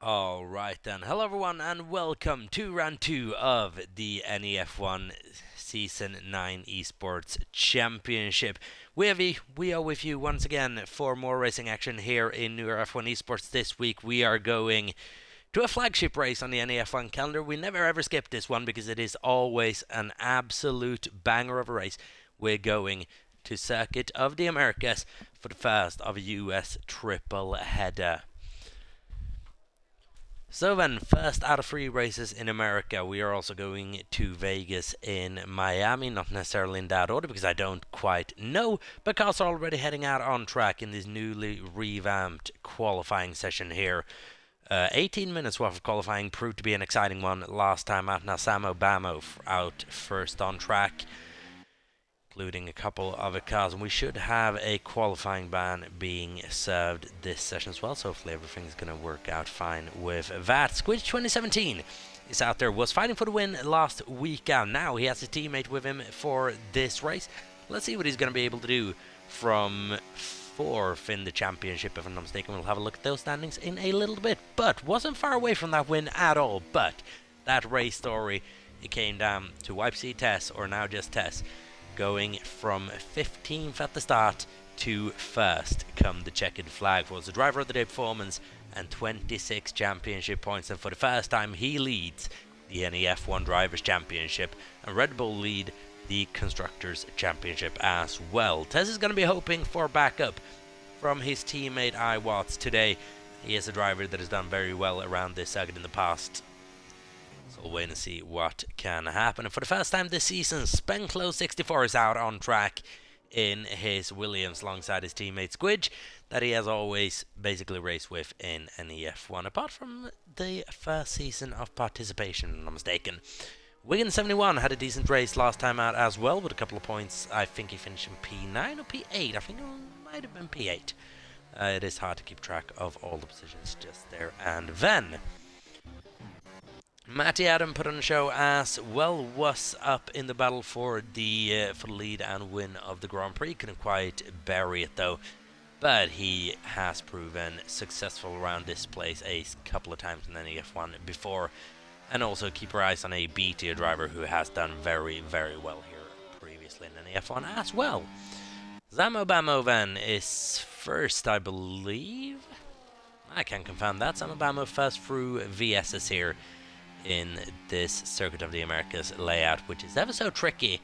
Alright then, hello everyone and welcome to round 2 of the NEF1 Season 9 Esports Championship. We are with you once again for more racing action here in New F1 Esports. This week we are going to a flagship race on the NEF1 calendar. We never ever skip this one because it is always an absolute banger of a race. We're going to Circuit of the Americas for the first of a US triple header. So then, first out of 3 races in America, we are also going to Vegas in Miami, not necessarily in that order because I don't quite know, but cars are already heading out on track in this newly revamped qualifying session here. 18 minutes worth of qualifying proved to be an exciting one last time out. Now Sam Obama out first on track, including a couple of other cars, and we should have a qualifying ban being served this session as well, so hopefully everything's going to work out fine with that. Squidge 2017 is out there, was fighting for the win last week out. Now he has a teammate with him for this race. Let's see what he's going to be able to do from 4th in the championship. If I'm not mistaken, we'll have a look at those standings in a little bit, but wasn't far away from that win at all. But that race story, it came down to YPC Tess, or now just Tess, going from 15th at the start to 1st come the checkered flag. Was the driver of the day performance and 26 championship points, and for the first time he leads the NEF1 Drivers' Championship, and Red Bull lead the Constructors' Championship as well. Tez is going to be hoping for backup from his teammate I Watts today. He is a driver that has done very well around this circuit in the past, so we'll wait and see what can happen. And for the first time this season, Spenclo64 is out on track in his Williams alongside his teammate Squidge, that he has always basically raced with in NEF1, apart from the first season of participation, if I'm not mistaken. Wigan71 had a decent race last time out as well, with a couple of points. I think he finished in P9 or P8. I think it might have been P8. It is hard to keep track of all the positions just there. And then Matty Adam put on a show as well, was up in the battle for the lead and win of the Grand Prix. Couldn't quite bury it though, but he has proven successful around this place a couple of times in the NEF1 before, and also keep your eyes on a B-tier driver who has done very, very well here previously in the NEF1 as well. Zamo Bamo then is first, I believe. I can confirm that. Zamo Bamo first through VSs here in this Circuit of the Americas layout, which is ever so tricky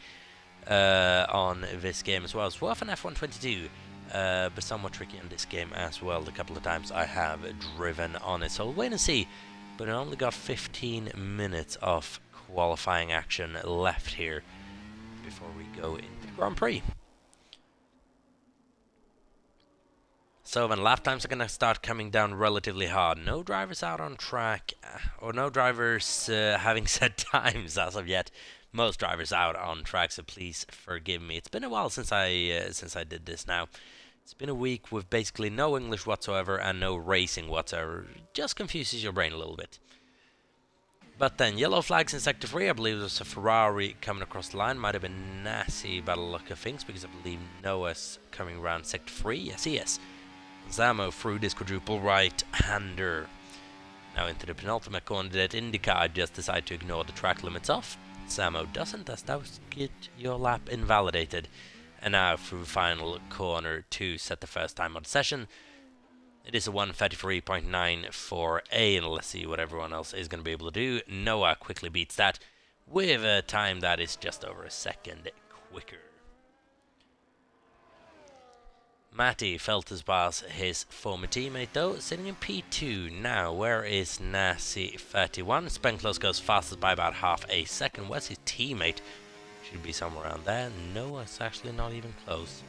on this game as well. It's worth an F122, but somewhat tricky in this game as well. The couple of times I have driven on it, so we'll wait and see. But it only got 15 minutes of qualifying action left here before we go into the Grand Prix. So then lap times are going to start coming down relatively hard. No drivers out on track, or no drivers having set times as of yet. Most drivers out on track, so please forgive me. It's been a while since I did this now. It's been a week with basically no English whatsoever and no racing whatsoever. Just confuses your brain a little bit. But then yellow flags in Sector 3. I believe there's a Ferrari coming across the line. Might have been Nassi by the look of things, because I believe Noah's coming around Sector 3. Yes, he is. Zamo through this quadruple right-hander. Now into the penultimate corner that IndyCar just decide to ignore the track limits off. Zamo doesn't, as that would get your lap invalidated. And now through final corner to set the first time of the session. It is a 1:33.94A, and let's see what everyone else is going to be able to do. Noah quickly beats that with a time that is just over a second quicker. Matty felt his pass his former teammate though, sitting in P2. Now, where is Nassi 31? Spenclos goes fastest by about half a second. Where's his teammate? Should be somewhere around there. No, it's actually not even close.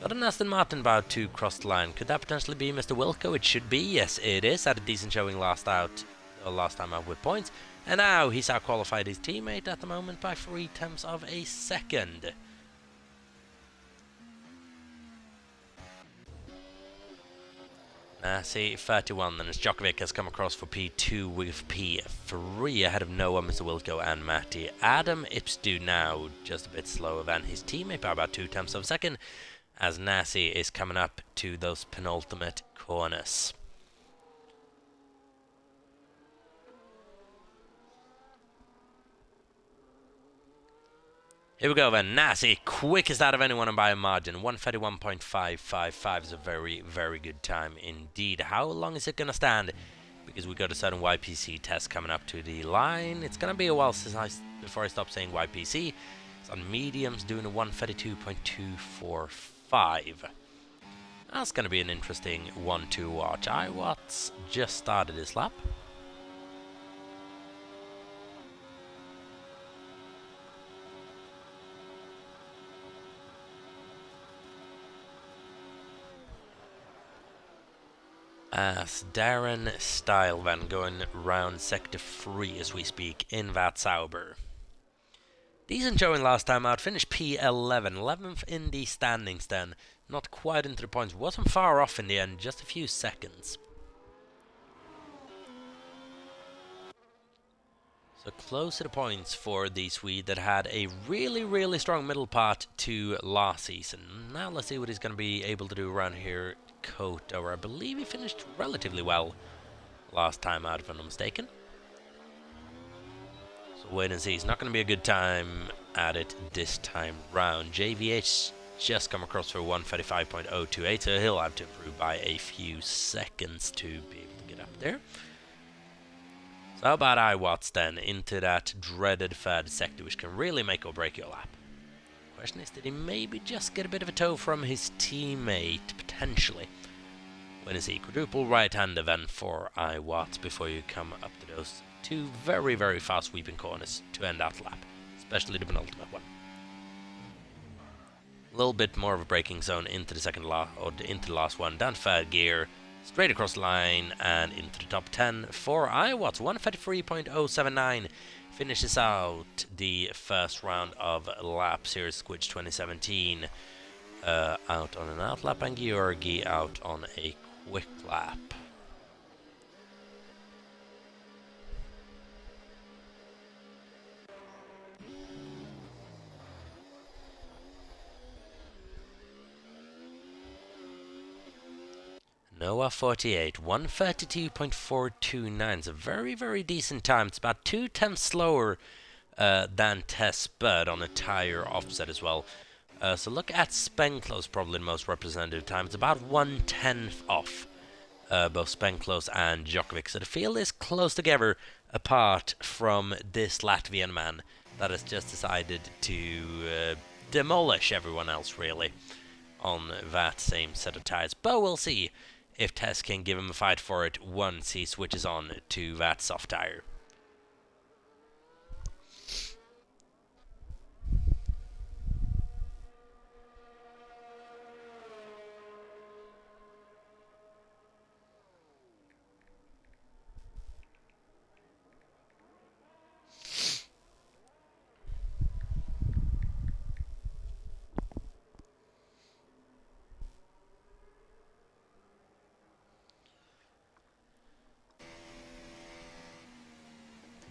Got an Aston Martin about to cross the line. Could that potentially be Mr. Wilco? It should be. Yes, it is. Had a decent showing last time out with points. And now he's out-qualified his teammate at the moment by 0.3 of a second. Nassi 31, then as Djokovic has come across for P2 with P3 ahead of Noah, Mr. Wilco and Matty Adam. Ipsdu now just a bit slower than his teammate by about 0.2 of a second, as Nassi is coming up to those penultimate corners. Here we go then. Nasi, quickest out of anyone by a margin. 1:31.555 is a very, very good time indeed. How long is it going to stand? Because we got a certain YPC test coming up to the line. It's going to be a while before I stop saying YPC. It's on mediums, doing a 1:32.245. That's going to be an interesting one to watch. iWatts just started his lap. As Darren Stylevan going round sector 3 as we speak in that Sauber. Decent showing last time out, finished P11, 11th in the standings then. Not quite into the points, wasn't far off in the end, just a few seconds. So close to the points for the Swede that had a really, really strong middle part to last season. Now let's see what he's going to be able to do around here. COTA, where I believe he finished relatively well last time out, if I'm not mistaken. So wait and see. It's not going to be a good time at it this time round. JVH just come across for 1:35.028, so he'll have to improve by a few seconds to be able to get up there. So how about iWatts then into that dreaded third sector, which can really make or break your lap. Question is, did he maybe just get a bit of a tow from his teammate, potentially? When is he? Quadruple right-hander then for iWatts before you come up to those two very, very fast sweeping corners to end that lap, especially the penultimate one. A little bit more of a braking zone into the into the last one, down third gear, straight across the line and into the top 10 for iWatts. 1:33.079 finishes out the first round of laps here. Squidge 2017 out on an out lap and Georgi out on a quick lap. Noah 48, 1:32.429 is a very, very decent time. It's about 2/10 slower than Tess Bird on a tire offset as well. So look at Spenclose, probably the most representative time. It's about 1/10 off both Spenclose and Djokovic. So the field is close together apart from this Latvian man that has just decided to demolish everyone else, really, on that same set of tires. But we'll see if Tess can give him a fight for it once he switches on to that soft tire.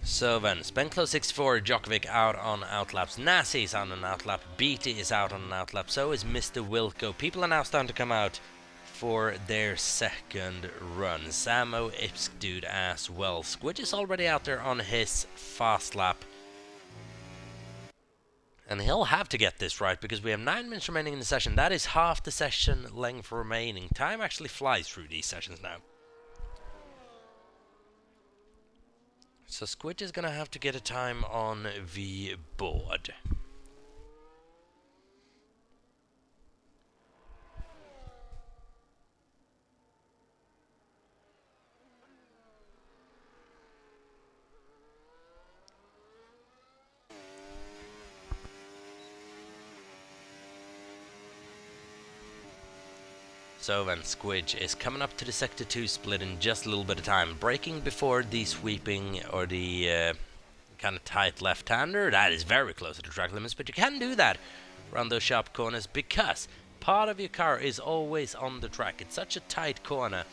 So then, Spenclose 64, Djokovic out on outlaps, Nasi is on an outlap, Beatty is out on an outlap, so is Mr. Wilco. People are now starting to come out for their second run. Samo Ipsdude as well. Squidge is already out there on his fast lap. And he'll have to get this right because we have 9 minutes remaining in the session. That is half the session length remaining. Time actually flies through these sessions now. So Squidge is going to have to get a time on the board. So then Squidge is coming up to the Sector 2 split in just a little bit of time. Braking before the sweeping or the kind of tight left-hander. That is very close to the track limits, but you can do that around those sharp corners because part of your car is always on the track. It's such a tight corner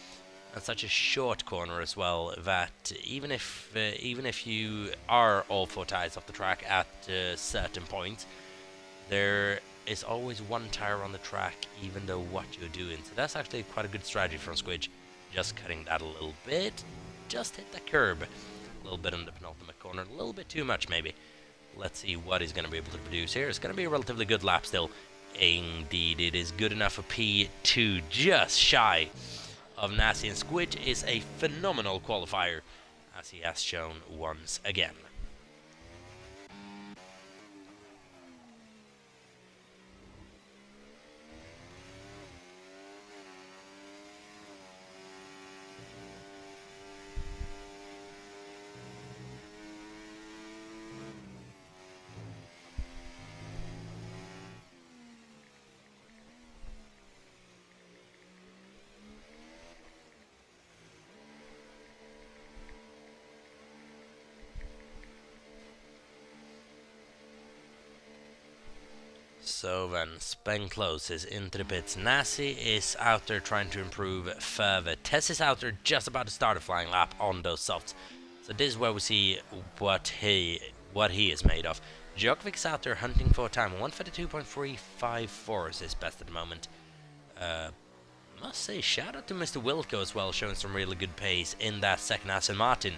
and such a short corner as well that even if you are all 4 tires off the track at certain points, there is always 1 tire on the track, even though what you're doing. So that's actually quite a good strategy from Squidge. Just cutting that a little bit. Just hit the curb. A little bit on the penultimate corner. A little bit too much, maybe. Let's see what he's going to be able to produce here. It's going to be a relatively good lap still. Indeed, it is good enough for P2, just shy of Nassi, and Squid is a phenomenal qualifier, as he has shown once again. So then, Spenclose is into the pits. Nassi is out there trying to improve further. Tess is out there just about to start a flying lap on those softs. So this is where we see what he is made of. Djokovic's out there hunting for a time. 1:32.354 is his best at the moment. Must say, shout out to Mr. Wilco as well, showing some really good pace in that second. Aston Martin,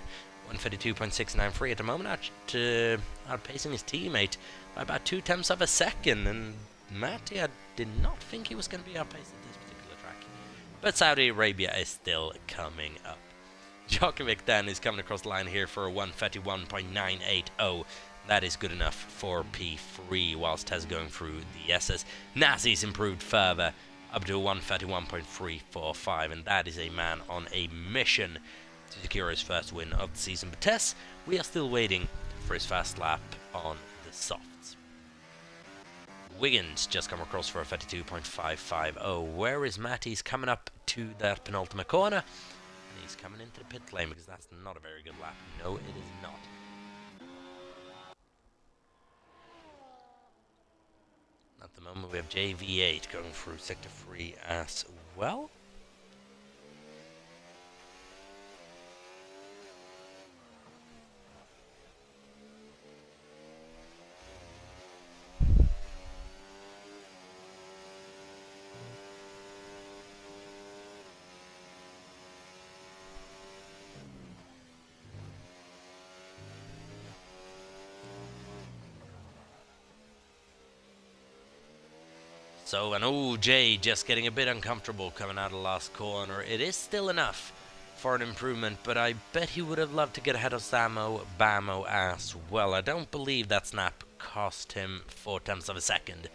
1:32.693 at the moment, outpacing his teammate by about 0.2 of a second. And Matty, I did not think he was going to be outpaced at this particular track. But Saudi Arabia is still coming up. Djokovic then is coming across the line here for a 1:31.980. That is good enough for P3, whilst Tez going through the SS. Nassi's improved further up to 1:31.345, and that is a man on a mission to secure his first win of the season. But Tess, we are still waiting for his fast lap on the softs. Wiggins just come across for a 32.550. Where is Matt? He's coming up to that penultimate corner, and he's coming into the pit lane because that's not a very good lap. No, it is not. At the moment, we have JV8 going through Sector 3 as well. So, and Jay just getting a bit uncomfortable coming out of the last corner. It is still enough for an improvement, but I bet he would have loved to get ahead of Samo Bamo as well. I don't believe that snap cost him 0.4 of a second.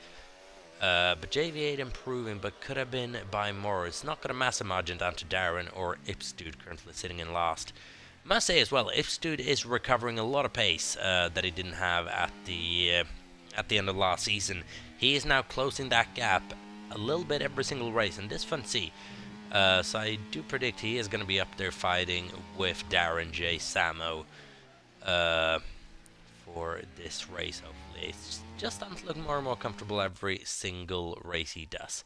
But JV8 improving, but could have been by more. It's not got a massive margin down to Darren or Ipstud, currently sitting in last. Must say as well, Ipstud is recovering a lot of pace that he didn't have at the end of last season. He is now closing that gap a little bit every single race, and this is fun to see. So I do predict he is going to be up there fighting with Darren J. Samo for this race, hopefully. It's just starting to look more and more comfortable every single race he does.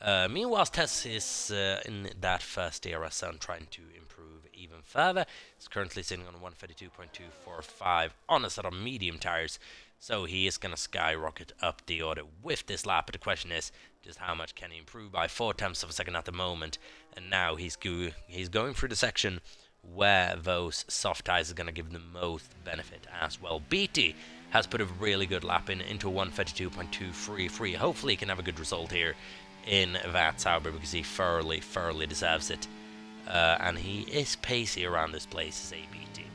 Meanwhile, Tess is in that first era zone, trying to improve even further. He's currently sitting on 1:32.245 on a set of medium tires. So he is going to skyrocket up the order with this lap. But the question is, just how much can he improve by 0.4 of a second at the moment? And now he's going through the section where those soft tires are going to give the most benefit as well. BT has put a really good lap into 1:32.233. Hopefully he can have a good result here in that Sauber, because he thoroughly deserves it. And he is pacey around this place, is ABT.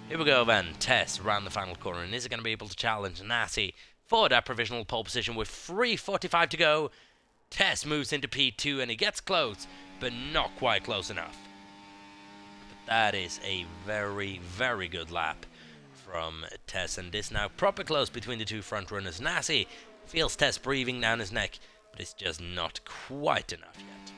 Here we go then, Tess around the final corner, and is he going to be able to challenge Nassi for that provisional pole position with 3:45 to go? Tess moves into P2 and he gets close, but not quite close enough. But that is a very good lap from Tess, and this now proper close between the two front runners. Nassi feels Tess breathing down his neck, but it's just not quite enough yet.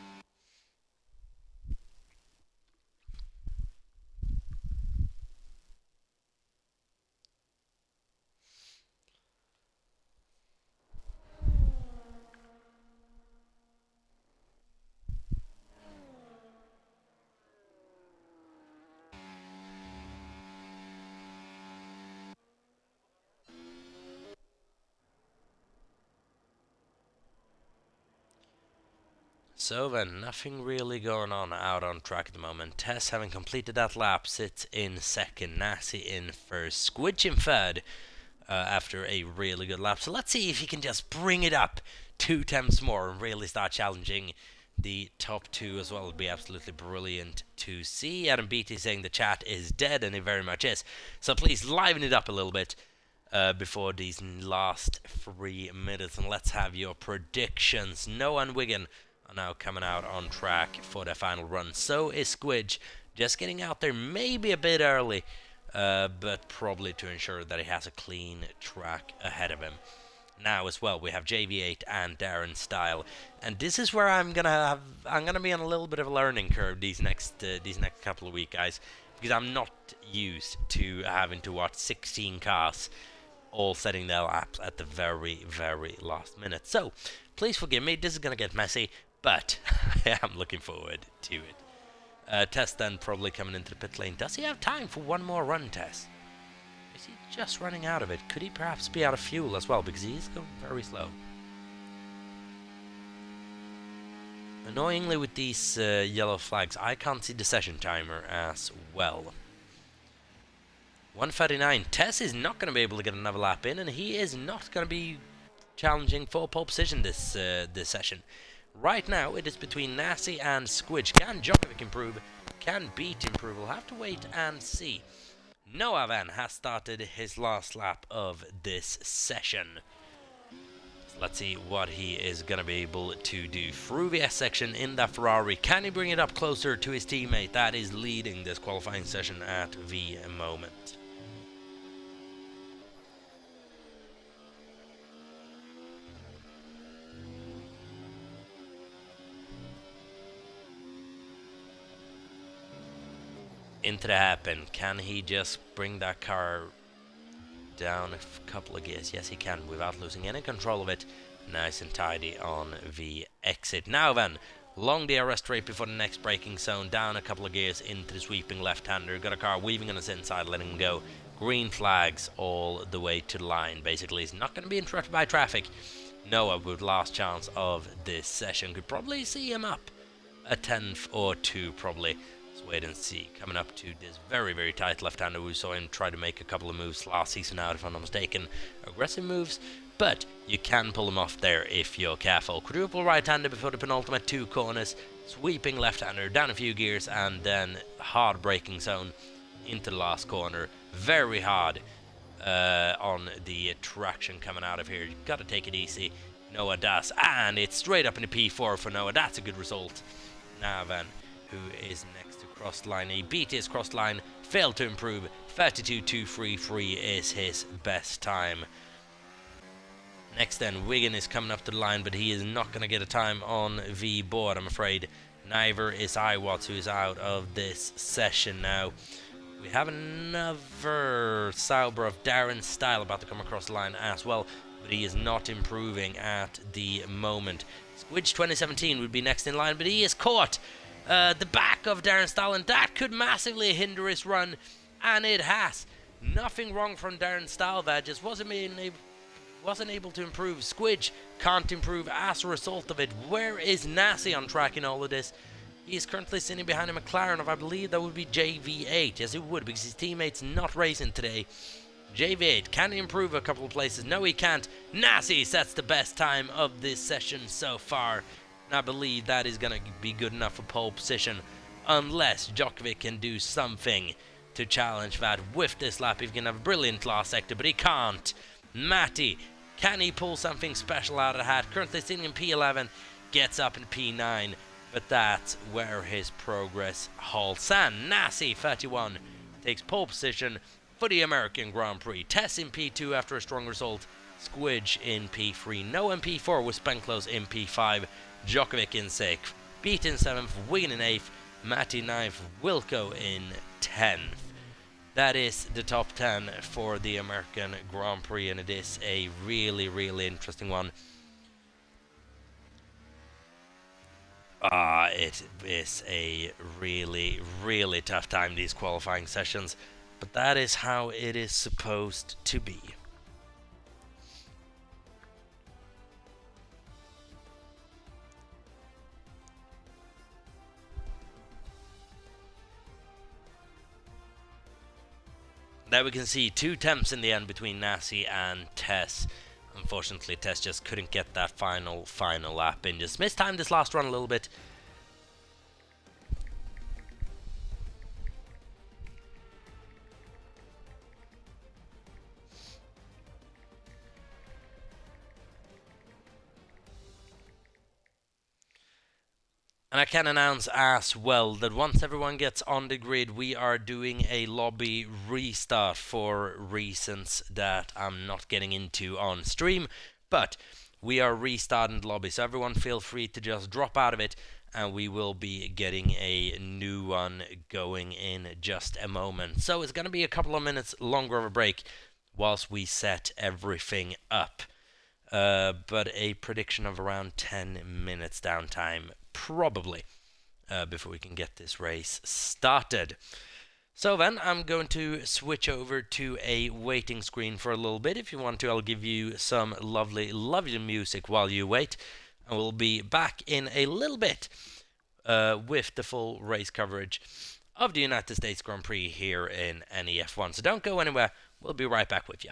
So then, nothing really going on out on track at the moment. Tess, having completed that lap, sits in second. Nassi in first. Squidge in third. after a really good lap. So let's see if he can just bring it up 2 attempts more and really start challenging the top 2 as well. It would be absolutely brilliant to see. Adam Beatty saying the chat is dead, and it very much is. So please liven it up a little bit before these last 3 minutes, and let's have your predictions. Noah and Wigan are now coming out on track for their final run. So is Squidge, just getting out there maybe a bit early, but probably to ensure that he has a clean track ahead of him. Now as well, we have JV8 and Darren Style, and this is where I'm gonna be on a little bit of a learning curve these next couple of weeks, guys, because I'm not used to having to watch 16 cars all setting their laps at the very, very last minute. So please forgive me, this is gonna get messy, but I am looking forward to it. Test then probably coming into the pit lane. Does he have time for one more run, Test? Is he just running out of it? Could he perhaps be out of fuel as well? Because he's going very slow. Annoyingly with these yellow flags, I can't see the session timer as well. 1:39. Tess is not going to be able to get another lap in, and he is not going to be challenging for pole position this session. Right now, it is between Nasty and Squidge. Can Djokovic improve? Can Beat improve? We'll have to wait and see. Noah Van has started his last lap of this session. So let's see what he is going to be able to do. Through the S section in that Ferrari. Can he bring it up closer to his teammate that is leading this qualifying session at the moment? Into the happen. Can he just bring that car down a couple of gears? Yes, he can, without losing any control of it. Nice and tidy on the exit. Now then, long DRS straight before the next braking zone. Down a couple of gears into the sweeping left-hander. Got a car weaving on his inside, letting him go. Green flags all the way to the line. Basically, he's not going to be interrupted by traffic. Noah, with last chance of this session, could probably see him up a 10th or 2, probably. Wait and see. Coming up to this very, very tight left-hander. We saw him try to make a couple of moves last season out, if I'm not mistaken. Aggressive moves, but you can pull them off there if you're careful. Quadruple right-hander before the penultimate 2 corners. Sweeping left-hander down a few gears, and then hard braking zone into the last corner. Very hard on the traction coming out of here. You've got to take it easy. Noah does, and it's straight up in the P4 for Noah. That's a good result. Now then, who is next to cross line? He beat his cross line, failed to improve. 32.233 is his best time. Next then, Wigan is coming up to the line, but he is not going to get a time on the board, I'm afraid. Neither is Iwatts, who is out of this session now. We have another Sauber of Darren Style about to come across the line as well, but he is not improving at the moment. Squidge 2017 would be next in line, but he is caught the back of Darren Style, and that could massively hinder his run, and it has. Nothing wrong from Darren Style there, just wasn't able to improve. Squidge can't improve as a result of it. Where is Nassi on track in all of this? He is currently sitting behind a McLaren of, I believe that would be JV8. Yes, it would, because his teammate's not racing today. JV8, can he improve a couple of places? No, he can't. Nassi sets the best time of this session so far. And I believe that is going to be good enough for pole position, unless Djokovic can do something to challenge that with this lap. He can have a brilliant last sector, but he can't. Matty, can he pull something special out of the hat? Currently sitting in P11, gets up in P9, but that's where his progress halts. And Nassi, 31, takes pole position for the American Grand Prix. Tess in P2 after a strong result. Squidge in P3. Noah in P4 with Spenclose in P5. Djokovic in 6th. Beat in 7th. Wigan in 8th. Matty 9th. Wilco in 10th. That is the top 10 for the American Grand Prix, and it is a really, really interesting one. It is a really, really tough time, these qualifying sessions, but that is how it is supposed to be. There we can see 2 temps in the end between Nasi and Tess. Unfortunately, Tess just couldn't get that final lap in. Just mistimed this last run a little bit. And I can announce as well that once everyone gets on the grid, we are doing a lobby restart for reasons that I'm not getting into on stream. But we are restarting the lobby, so everyone feel free to just drop out of it, and we will be getting a new one going in just a moment. So it's going to be a couple of minutes longer of a break whilst we set everything up. But a prediction of around 10 minutes downtime, probably, before we can get this race started. So then, I'm going to switch over to a waiting screen for a little bit. If you want to, I'll give you some lovely, lovely music while you wait. And we'll be back in a little bit with the full race coverage of the United States Grand Prix here in NEF1. So don't go anywhere. We'll be right back with you.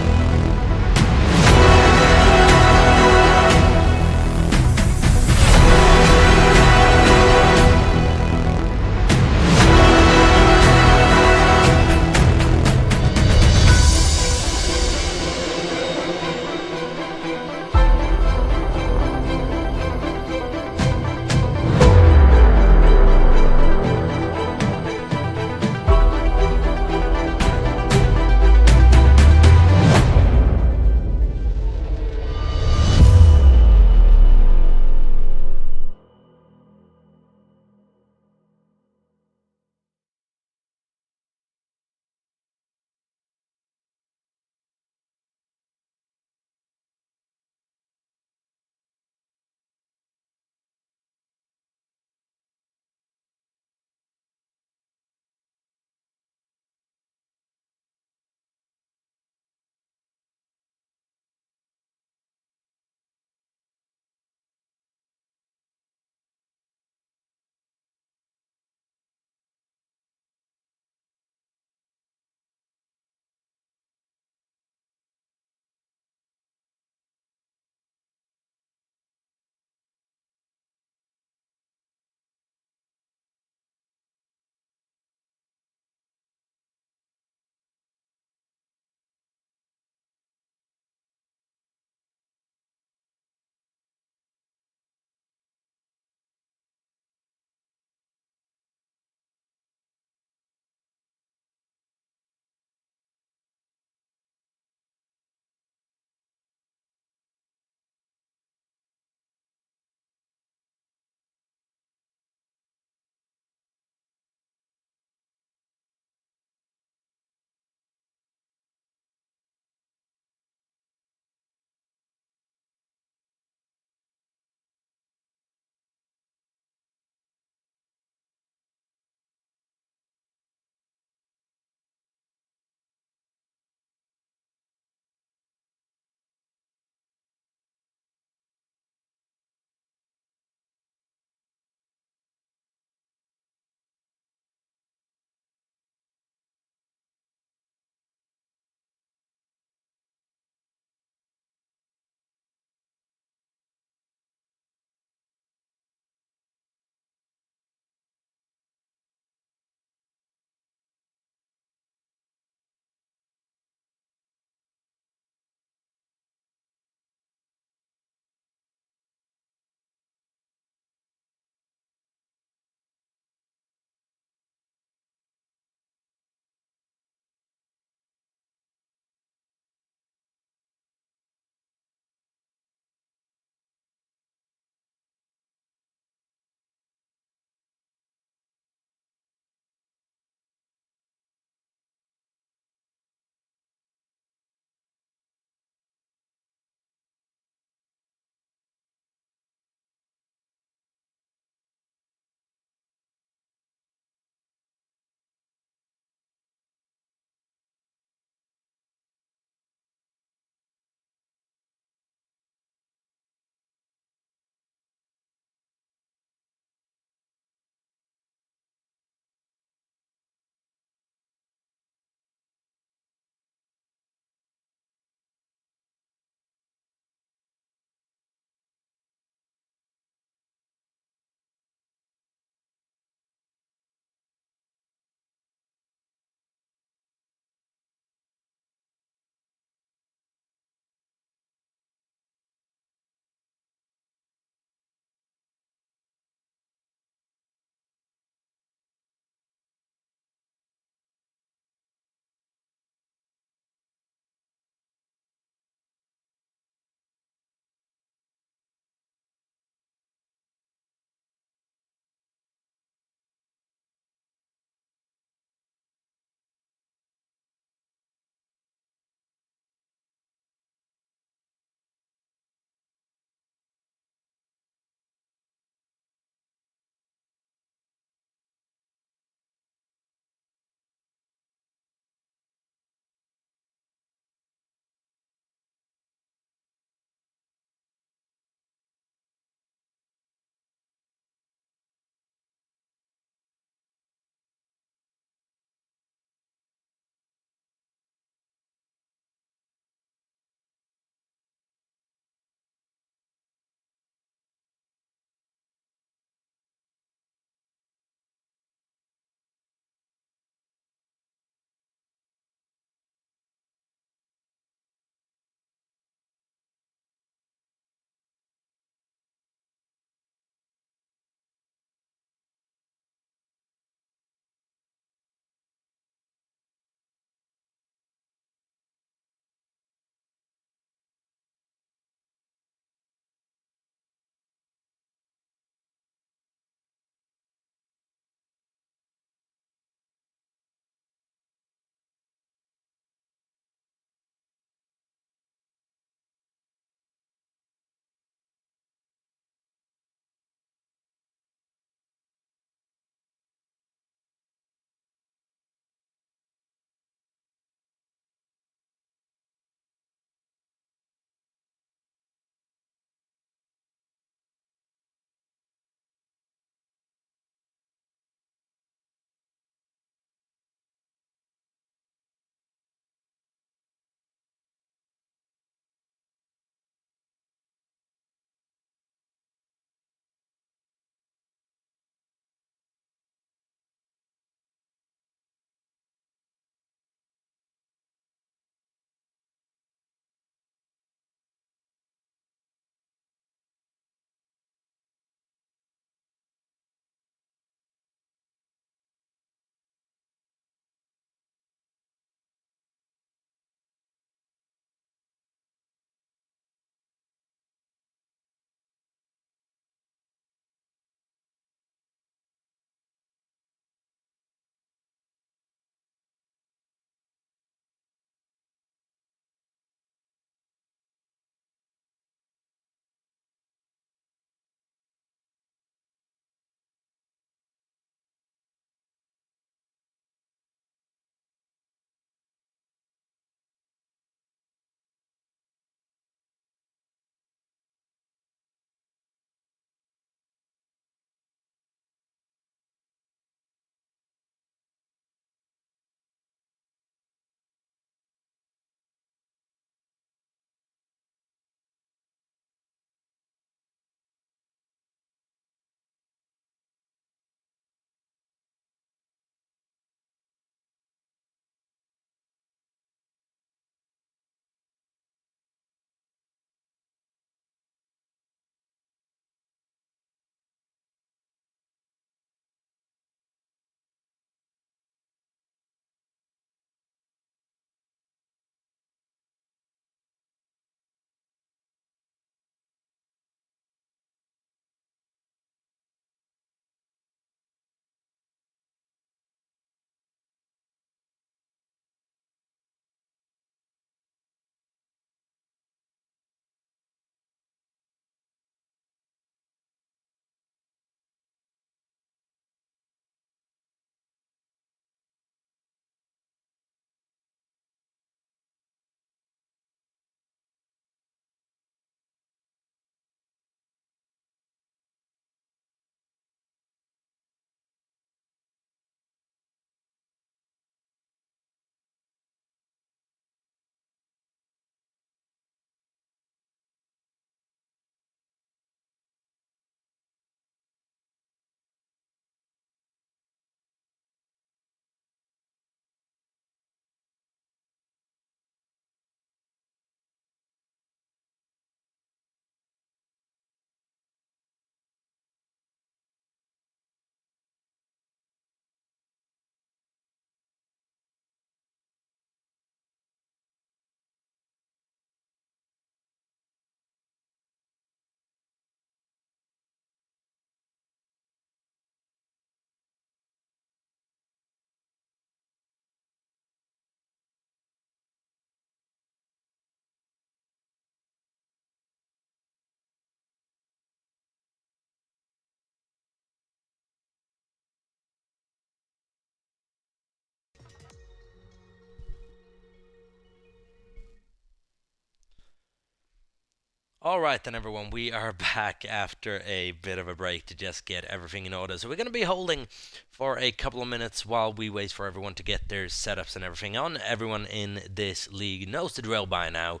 Alright then everyone, we are back after a bit of a break to just get everything in order. So we're going to be holding for a couple of minutes while we wait for everyone to get their setups and everything on. Everyone in this league knows the drill by now,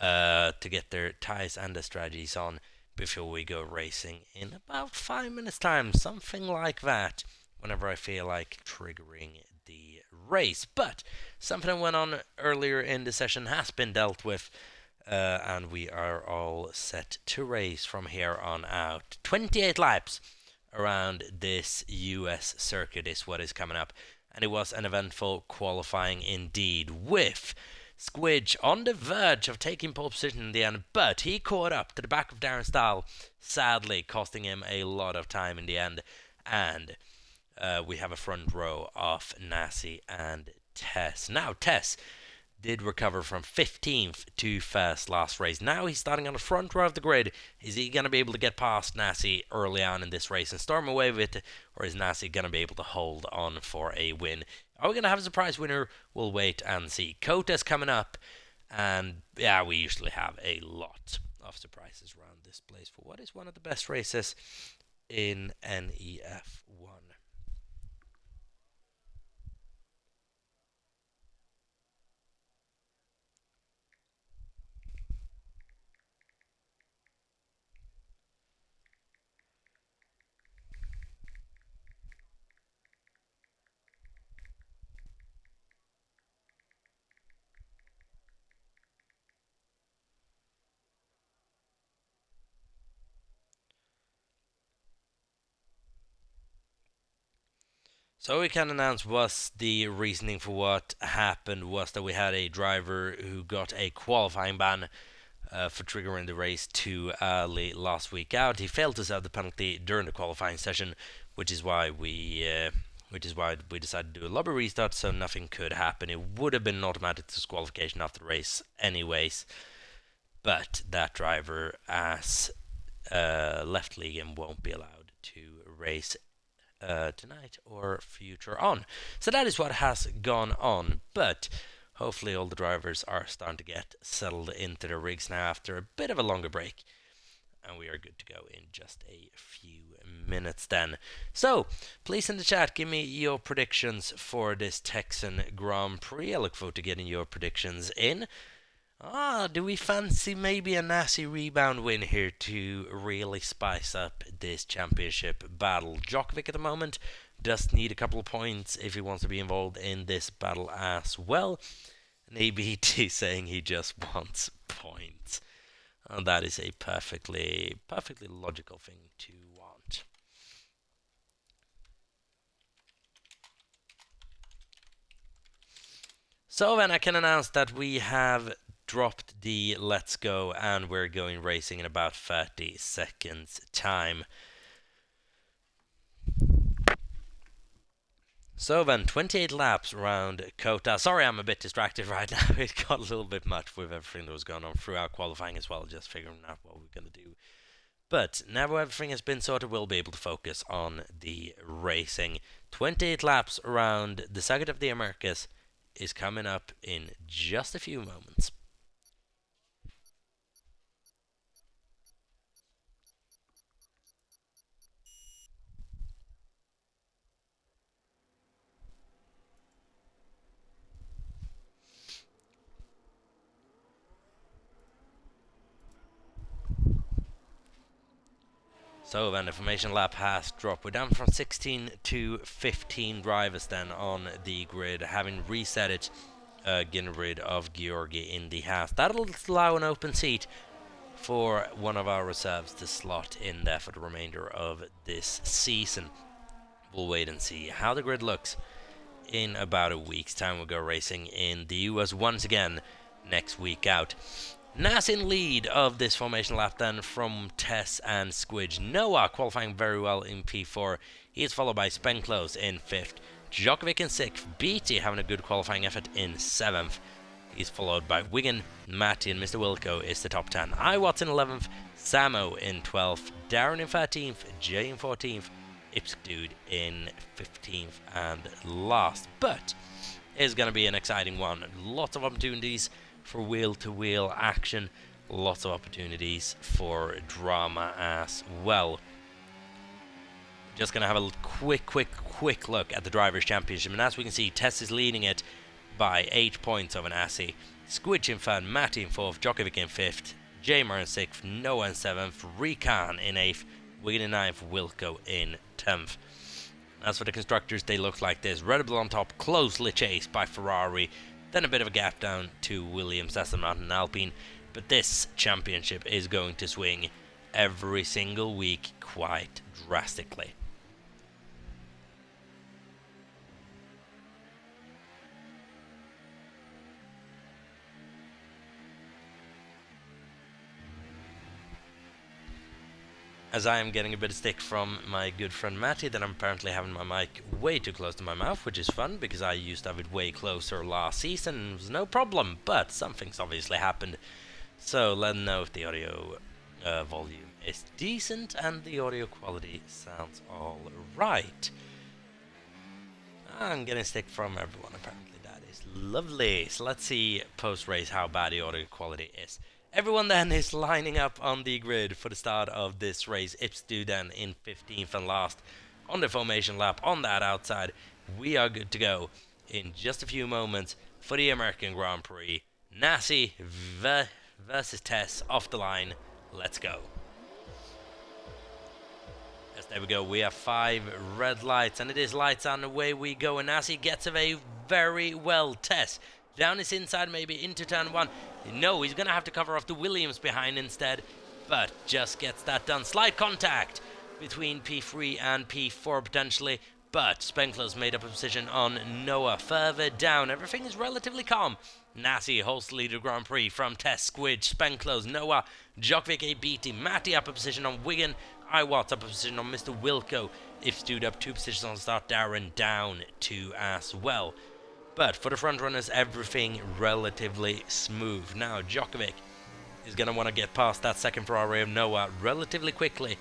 to get their ties and their strategies on before we go racing in about 5 minutes time, something like that, whenever I feel like triggering the race. But something that went on earlier in the session has been dealt with, and we are all set to race from here on out. 28 laps around this US circuit is what is coming up, and it was an eventful qualifying indeed, with Squidge on the verge of taking pole position in the end, but he caught up to the back of Darren Stahl, sadly costing him a lot of time in the end. And we have a front row of Nasi and Tess. Now, Tess did recover from 15th to first last race. Now he's starting on the front row of the grid. Is he going to be able to get past Nasi early on in this race and storm away with it, or is Nasi going to be able to hold on for a win? Are we going to have a surprise winner? We'll wait and see. COTA's coming up, and yeah, we usually have a lot of surprises around this place for what is one of the best races in NEF1. So we can announce was the reasoning for what happened was that we had a driver who got a qualifying ban for triggering the race too early last week out. He failed to serve the penalty during the qualifying session, which is why we decided to do a lobby restart, so nothing could happen. It would have been an automatic disqualification after the race anyways, but that driver has left league and won't be allowed to race tonight or future on. So that is what has gone on, but hopefully all the drivers are starting to get settled into their rigs now after a bit of a longer break, and we are good to go in just a few minutes then. So please in the chat give me your predictions for this Texan Grand Prix. I look forward to getting your predictions in. Do we fancy maybe a Nasi rebound win here to really spice up this championship battle? Djokovic at the moment does need a couple of points if he wants to be involved in this battle as well. And ABT saying he just wants points. And that is a perfectly logical thing to want. So then I can announce that we have dropped the let's go and we're going racing in about 30 seconds time. So then 28 laps around COTA. Sorry I'm a bit distracted right now. It got a little bit much with everything that was going on throughout qualifying as well, just figuring out what we're going to do. But now everything has been sorted, we'll be able to focus on the racing. 28 laps around the Circuit of the Americas is coming up in just a few moments. So then the formation lap has dropped. We're down from 16 to 15 drivers then on the grid, having reset it, getting rid of Georgi in the Haas. That'll allow an open seat for one of our reserves to slot in there for the remainder of this season. We'll wait and see how the grid looks in about a week's time. We'll go racing in the US once again next week out. Nas in lead of this formation lap then from Tess and Squidge. Noah qualifying very well in P4. He is followed by Spenclose in 5th. Djokovic in 6th. BT having a good qualifying effort in 7th. He's followed by Wigan, Matty, and Mr. Wilco is the top 10. Iwatts in 11th. Samo in 12th. Darren in 13th. Jay in 14th. Ipsdude in 15th and last. But it's going to be an exciting one. Lots of opportunities for wheel-to-wheel action. lots of opportunities for drama as well. Just going to have a quick look at the Drivers' Championship. And as we can see, Tess is leading it by 8 points over Nassi. Squidge in third, Matty in fourth, Djokovic in fifth, Jamer in sixth, Noah in seventh, Rikan in eighth, Wigan in ninth, Wilco in 10th. As for the constructors, they look like this. Red Bull on top, closely chased by Ferrari. Then a bit of a gap down to Williams, Aston Martin and Alpine. But this championship is going to swing every single week quite drastically. As I am getting a bit of stick from my good friend Matty that I'm apparently having my mic way too close to my mouth, which is fun because I used to have it way closer last season and it was no problem, but something's obviously happened. So let me know if the audio volume is decent and the audio quality sounds alright. I'm getting stick from everyone apparently, that is lovely. So let's see post-race how bad the audio quality is. Everyone then is lining up on the grid for the start of this race. Ipsdu then in 15th and last on the formation lap on that outside. We are good to go in just a few moments for the American Grand Prix. Nassi versus Tess off the line. Let's go. Yes, there we go. We have 5 red lights and it is lights on, away we go. And Nassi gets away very well. Tess down his inside, maybe into turn 1. No, he's going to have to cover off the Williams behind instead, but just gets that done. Slight contact between P3 and P4 potentially, but Spenkler's made up a position on Noah. Further down, everything is relatively calm. Nassi holds the lead of Grand Prix from Tess, Squidge, Spenkler's, Noah, Djokovic, ABT, Matty up a position on Wigan, Iwat's up a position on Mr. Wilco. If Stu'd up 2 positions on the start, Darren down 2 as well. But for the front runners, everything relatively smooth. Now Djokovic is going to want to get past that second Ferrari of Noah relatively quickly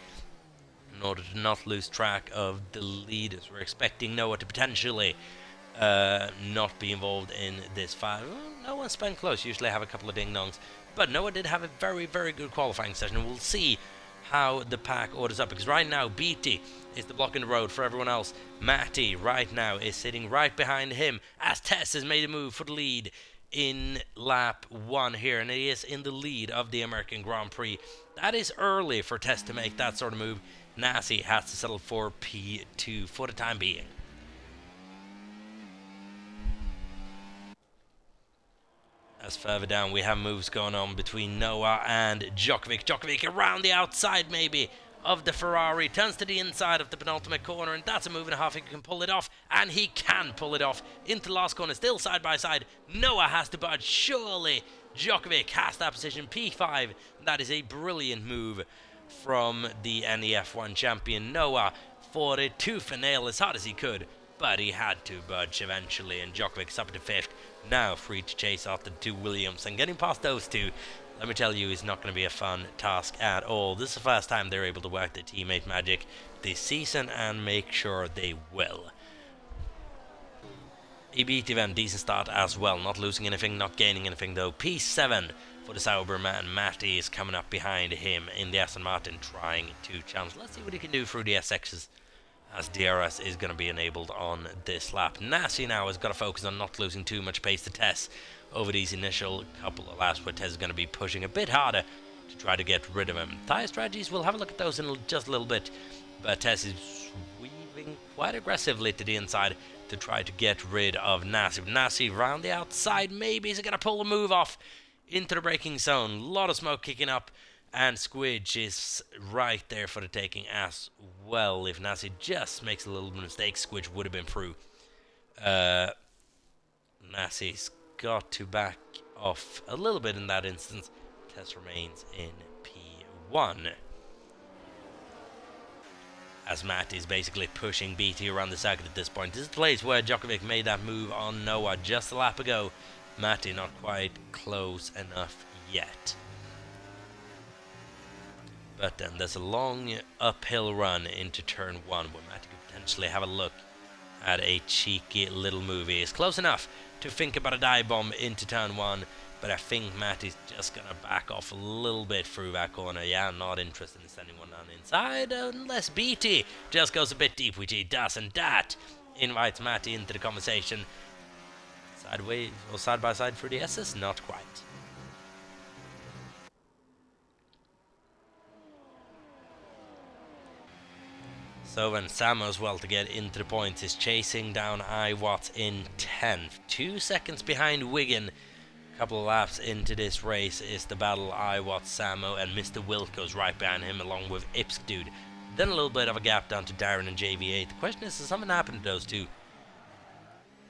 in order to not lose track of the leaders. We're expecting Noah to potentially not be involved in this fight. Noah's been close, usually have a couple of ding-dongs. But Noah did have a very good qualifying session. We'll see how the pack orders up, because right now BT is the block in the road for everyone else. Matty right now is sitting right behind him as Tess has made a move for the lead in lap 1 here, and he is in the lead of the American Grand Prix. That is early for Tess to make that sort of move. Nassi has to settle for P2 for the time being. As further down, we have moves going on between Noah and Djokovic. Djokovic around the outside, maybe, of the Ferrari. Turns to the inside of the penultimate corner, and that's a move and a half. He can pull it off, and he can pull it off. Into the last corner, still side by side. Noah has to budge. Surely Djokovic has that position. P5. That is a brilliant move from the NEF1 champion. Noah fought it tooth and nail as hard as he could, but he had to budge eventually, and Djokovic's up to 5th. Now free to chase after the 2 Williams, and getting past those 2, let me tell you, is not going to be a fun task at all. This is the first time they're able to work their teammate magic this season, and make sure they will. He beat event, decent start as well, not losing anything, not gaining anything though. P7 for the Sauberman. Matty is coming up behind him in the Aston Martin, trying to challenge. Let's see what he can do through the SXs, as DRS is going to be enabled on this lap. Nassi now has got to focus on not losing too much pace to Tess over these initial couple of laps, where Tess is going to be pushing a bit harder to try to get rid of him. Tyre strategies, we'll have a look at those in just a little bit, but Tess is weaving quite aggressively to the inside to try to get rid of Nassi. Nassi round the outside, maybe he's going to pull the move off into the braking zone. A lot of smoke kicking up, and Squidge is right there for the taking as well. If Nassi just makes a little mistake, Squidge would have been through. Nassi's got to back off a little bit in that instance. Tess remains in P1. As Matt is basically pushing BT around the circuit at this point. This is the place where Djokovic made that move on Noah just a lap ago. Matty not quite close enough yet. But then there's a long uphill run into turn 1 where Matty could potentially have a look at a cheeky little move. He is close enough to think about a dive bomb into turn 1, but I think Matty's just gonna back off a little bit through that corner. Yeah, I'm not interested in sending one down inside unless BT just goes a bit deep, which he does, and that invites Matty into the conversation. Sideways or side by side through the S's? Not quite. So then Samo as well to get into the points is chasing down Watts in 10th. 2 seconds behind Wigan. A couple of laps into this race is the battle Watts, Samo, and Mr. Wilco's right behind him along with Ipsdude. Then a little bit of a gap down to Darren and JV8. The question is, has something happened to those two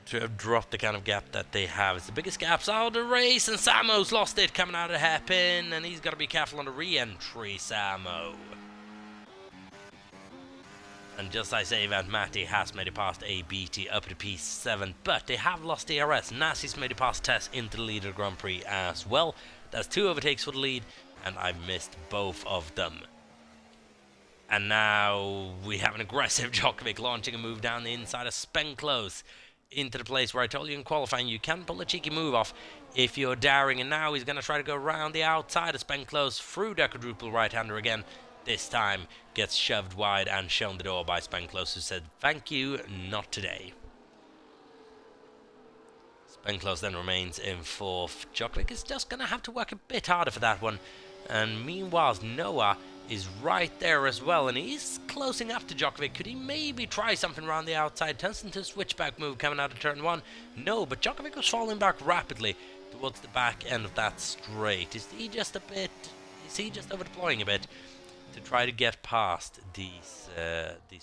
to have dropped the kind of gap that they have? It's the biggest gaps out of the race, and Samo's lost it coming out of the hairpin, and he's got to be careful on the re-entry, Samo. And just as I say that, Matty has made it past ABT up to P7, but they have lost DRS. Nassi's made it past Tess into the leader Grand Prix as well. That's 2 overtakes for the lead, and I missed both of them. And now we have an aggressive Djokovic launching a move down the inside of Spenclose into the place where I told you in qualifying you can pull a cheeky move off if you're daring, and now he's going to try to go around the outside of Spenclose through the quadruple right-hander again. This time gets shoved wide and shown the door by Spenclose, who said, "Thank you, not today." Spenclose then remains in 4th. Djokovic is just going to have to work a bit harder for that one. And meanwhile, Noah is right there as well, and he's closing up to Djokovic. Could he maybe try something around the outside? Turns into a switchback move coming out of turn 1. No, but Djokovic was falling back rapidly towards the back end of that straight. Is he just over deploying a bit to try to get past these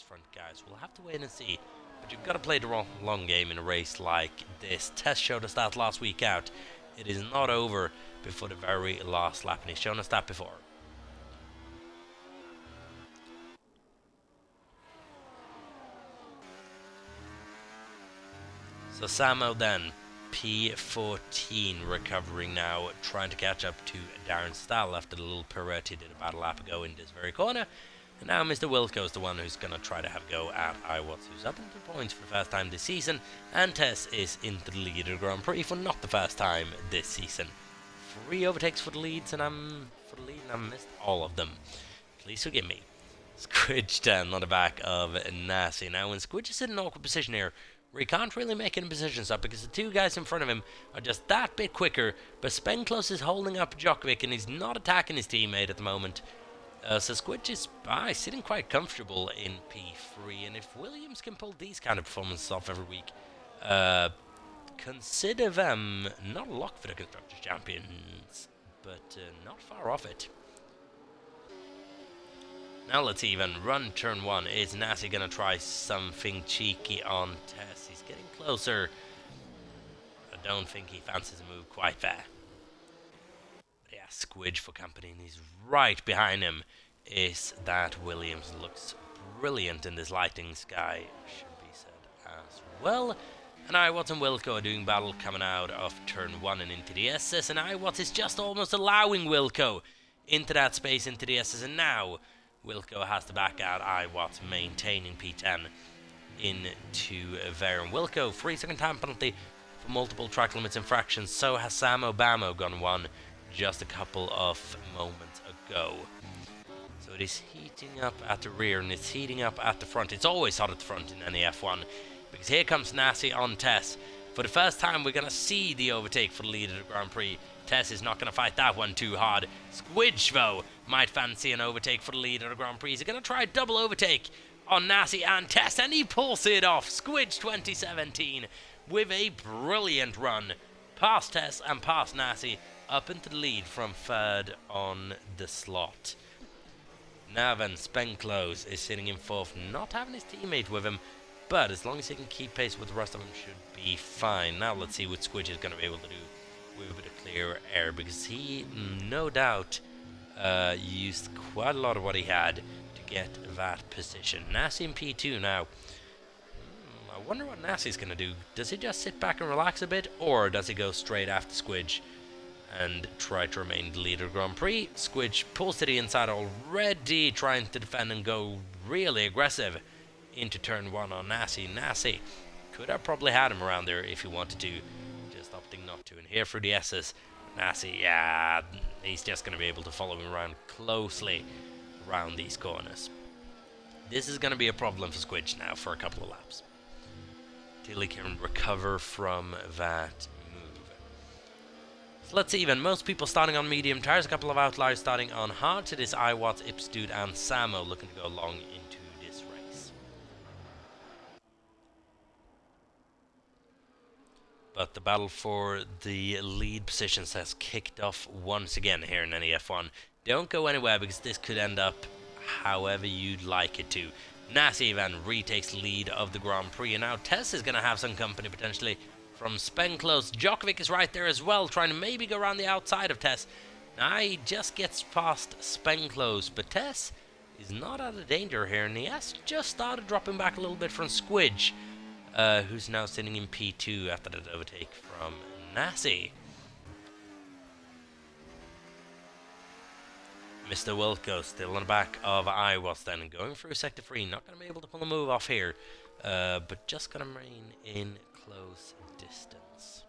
front guys? We'll have to wait and see. But you've got to play the long game in a race like this. Tess showed us that last week out. It is not over before the very last lap, and he's shown us that before. So Samo then, P14, recovering now, trying to catch up to Darren Stahl after the little pirouette he did about a lap ago in this very corner. And now Mr. Wilco is the one who's going to try to have a go at Watts, who's up into points for the first time this season, and Tess is into the leader Grand Prix for not the first time this season. 3 overtakes for the leads, and I missed all of them. Please forgive me. Squidge then on the back of Nassi. Now when Squidge is in an awkward position here, where he can't really make any positions up because the 2 guys in front of him are just that bit quicker, but Spenclose is holding up Djokovic and he's not attacking his teammate at the moment. So Squidge is sitting quite comfortable in P3, and if Williams can pull these kind of performances off every week, consider them not a lock for the Constructors' Champions, but not far off it. Now let's even run turn 1. Is Nassi going to try something cheeky on Tess? He's getting closer. I don't think he fancies a move quite there. But yeah, Squidge for company, and he's right behind him. Is that Williams looks brilliant in this lighting sky, should be said as well. And Watts and Wilco are doing battle coming out of turn 1 and into the SS, and Watts is just almost allowing Wilco into that space into the SS, and now Wilco has to back out Watts, maintaining P10 into there. And Wilco, 3-second time penalty for multiple track limits infractions. So has Samo Bamo gone 1 just a couple of moments ago. So it is heating up at the rear and it's heating up at the front. It's always hot at the front in NEF1 because here comes Nassi on Tess. For the first time, we're going to see the overtake for the lead of the Grand Prix. Tess is not going to fight that one too hard. Squidge, though, might fancy an overtake for the lead of the Grand Prix. He's going to try a double overtake on Nassi and Tess, and he pulls it off. Squidge 2017 with a brilliant run past Tess and past Nassi up into the lead from 3rd on the slot. Now then, Spenclose is sitting in 4th, not having his teammate with him, but as long as he can keep pace with the rest of them, should be fine. Now let's see what Squidge is going to be able to do with a bit of clear air, because he, no doubt, used quite a lot of what he had to get that position. Nassi in P2 now. I wonder what Nassi's going to do. Does he just sit back and relax a bit, or does he go straight after Squidge and try to remain the leader Grand Prix? Squidge pulls to the inside already, trying to defend and go really aggressive into turn 1 on Nassi. Nassi could have probably had him around there if he wanted to, just opting not to. And here through the S's, Nassi, yeah, he's just going to be able to follow him around closely around these corners. This is going to be a problem for Squidge now for a couple of laps, till he can recover from that move. So let's see even. Most people starting on medium tires, a couple of outliers starting on hards. It is iWatts, Ipsdude and Samo looking to go along into this race. But the battle for the lead positions has kicked off once again here in NEF1. Don't go anywhere because this could end up however you'd like it to. Nassi then retakes lead of the Grand Prix, and now Tess is going to have some company potentially from Spenclose. Djokovic is right there as well, trying to maybe go around the outside of Tess. Now he just gets past Spenclose, but Tess is not out of danger here, and he has just started dropping back a little bit from Squidge, who's now sitting in P2 after that overtake from Nassi. Mr. Wilco still on the back of iWatts then, going through sector 3, not going to be able to pull a move off here, but just going to remain in close distance.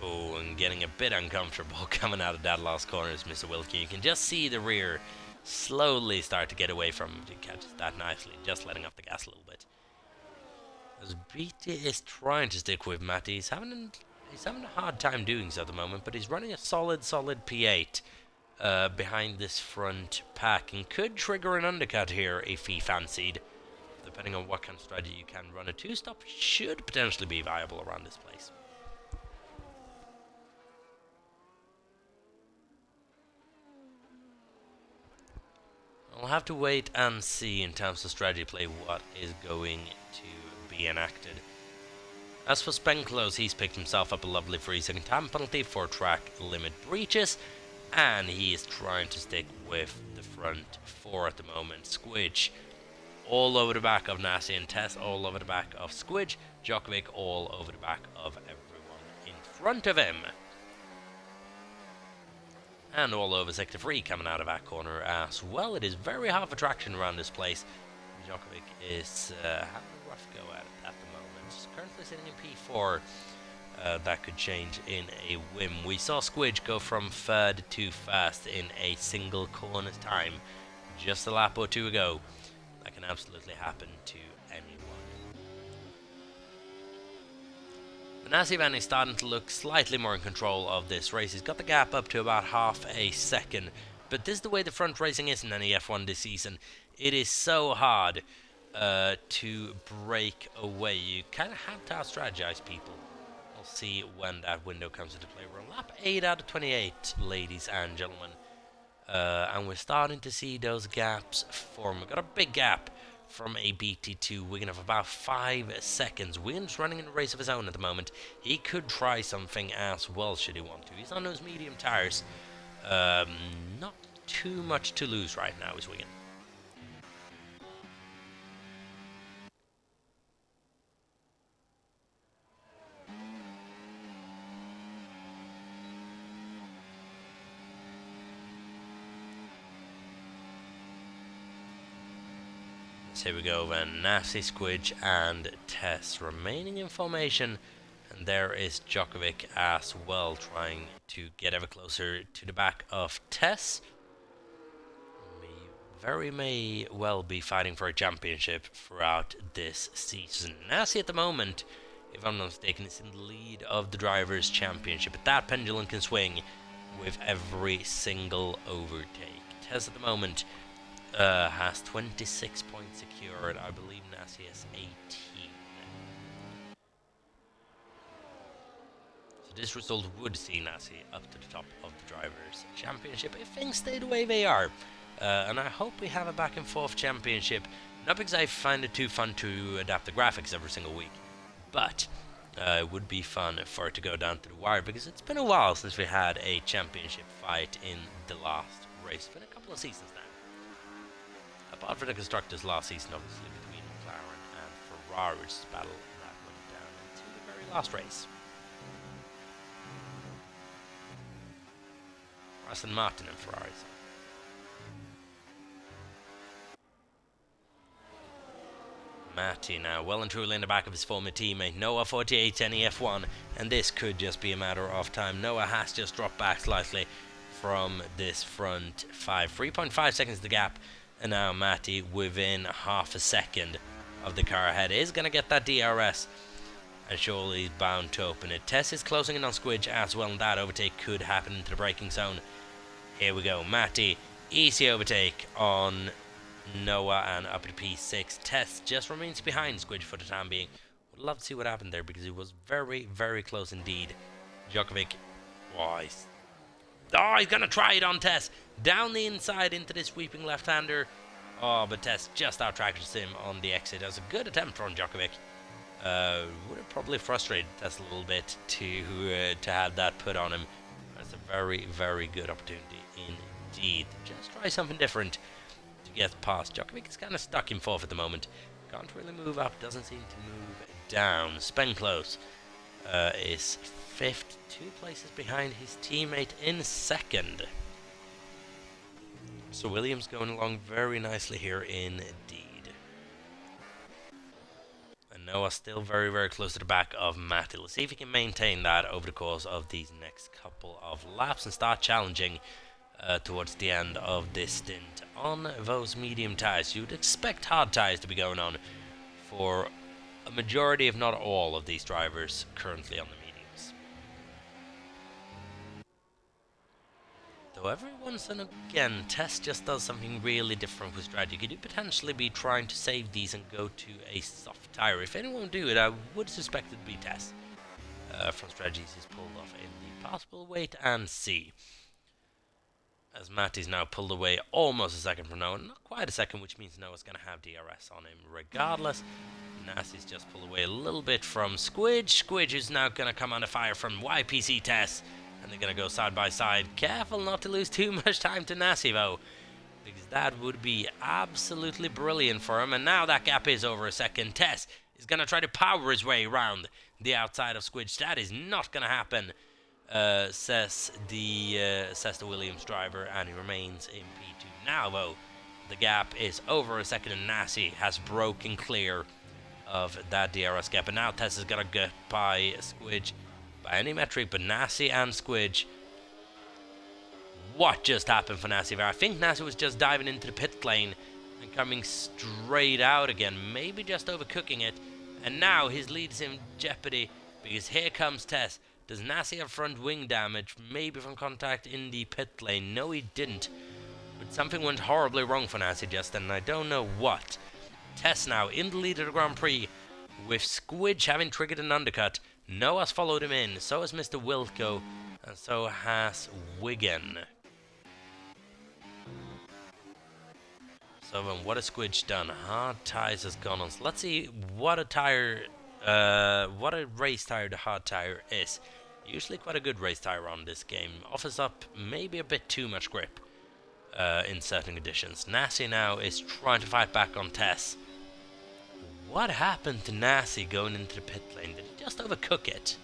Oh, and getting a bit uncomfortable coming out of that last corner is Mr. Wilkie. You can just see the rear slowly start to get away from him. He catches that nicely, just letting off the gas a little bit. As BT is trying to stick with Matty, he's having a hard time doing so at the moment, but he's running a solid P8 behind this front pack, and could trigger an undercut here if he fancied. Depending on what kind of strategy you can run, a two-stop should potentially be viable around this place. I'll have to wait and see in terms of strategy play what is going to be enacted. As for Spenclose, he's picked himself up a lovely 3-second time penalty for track limit breaches, and he is trying to stick with the front 4 at the moment. Squidge all over the back of Nassi, and Tess all over the back of Squidge. Djokovic all over the back of everyone in front of him. And all over sector 3 coming out of that corner as well. It is very hard for traction around this place. Djokovic is having a rough go at it at the moment. He's currently sitting in P4. That could change in a whim. We saw Squidge go from third to first in a single corner's time just a lap or two ago. That can absolutely happen to anyone. Nassi is starting to look slightly more in control of this race. He's got the gap up to about half a second, but this is the way the front racing is in NEF1 this season. It is so hard to break away. You kind of have to out-strategize people. We'll see when that window comes into play. We're on lap 8 out of 28, ladies and gentlemen, and we're starting to see those gaps form. We've got a big gap from a BT2 Wigan of about 5 seconds. Wigan's running in a race of his own at the moment. He could try something as well should he want to. He's on those medium tires. Not too much to lose right now is Wigan. So here we go then, Nassi, Squidge and Tess remaining in formation, and there is Djokovic as well, trying to get ever closer to the back of Tess. We very may well be fighting for a championship throughout this season. Nassi at the moment, if I'm not mistaken, is in the lead of the Drivers' Championship, but that pendulum can swing with every single overtake. Tess at the moment has 26 points secured. I believe Nassi has 18. So this result would see Nassi up to the top of the Drivers' Championship if things stay the way they are. And I hope we have a back and forth championship. Not because I find it too fun to adapt the graphics every single week, but it would be fun for it to go down to the wire, because it's been a while since we had a championship fight in the last race. It's been a couple of seasons now. Apart from the constructors last season, obviously, between McLaren and Ferrari's battle that went down into the very last race. Aston Martin and Ferraris. Matty now well and truly in the back of his former teammate Noah 48 NEF1, and this could just be a matter of time. Noah has just dropped back slightly from this front 3.5 seconds the gap, and now Matty within half a second of the car ahead is going to get that DRS, and surely he's bound to open it. Tess is closing in on Squidge as well, and that overtake could happen into the braking zone. Here we go, Matty, easy overtake on Noah and up to P6. Tess just remains behind Squidge for the time being. Would love to see what happened there because it was very, very close indeed. Djokovic, he's going to try it on Tess. Down the inside into this sweeping left-hander. But Tess just out-tracked him on the exit. That was a good attempt from Djokovic. Would have probably frustrated Tess a little bit to have that put on him. That's a very, very good opportunity indeed. Just try something different to get past. Djokovic is kind of stuck in fourth at the moment. Can't really move up, doesn't seem to move down. Spenclose is fifth, 2 places behind his teammate in second. So Williams going along very nicely here indeed. And Noah still very, very close to the back of Matty. Let's see if he can maintain that over the course of these next couple of laps and start challenging towards the end of this stint on those medium tyres. You'd expect hard tyres to be going on for a majority, if not all, of these drivers currently on the mediums. Though every once and again, Tess just does something really different with strategy. Could you potentially be trying to save these and go to a soft tyre? If anyone would do it, I would suspect it would be Tess. From strategies he's pulled off in the possible wait and see. As Matty's now pulled away almost a second from Noah. Not quite a second, which means Noah's going to have DRS on him regardless. Nasty's just pulled away a little bit from Squidge. Squidge is now going to come under fire from YPC Tess. And they're going to go side by side. Careful not to lose too much time to Nasty though, because that would be absolutely brilliant for him. And now that gap is over a second. Tess is going to try to power his way around the outside of Squidge. That is not going to happen. Says the Williams driver, and he remains in P2. Now, though, the gap is over a second, and Nasty has broken clear of that DRS gap. And now Tess is going to get by Squidge by any metric, but Nasty and Squidge. What just happened for Nasty? I think Nasty was just diving into the pit lane and coming straight out again, maybe just overcooking it. And now his lead is in jeopardy because here comes Tess. Does Nasty have front wing damage? Maybe from contact in the pit lane. No, he didn't. But something went horribly wrong for Nasty just then, and I don't know what. Tess now in the lead of the Grand Prix, with Squidge having triggered an undercut. Noah's followed him in, so has Mr. Wilco, and so has Wigan. So then, what has Squidge done? Hard tyres has gone on. So let's see what a tire, what a race tire the hard tire is. Usually quite a good race tire on this game. Offers up maybe a bit too much grip in certain conditions. Nasty now is trying to fight back on Tess. What happened to Nasty going into the pit lane? Did he just overcook it?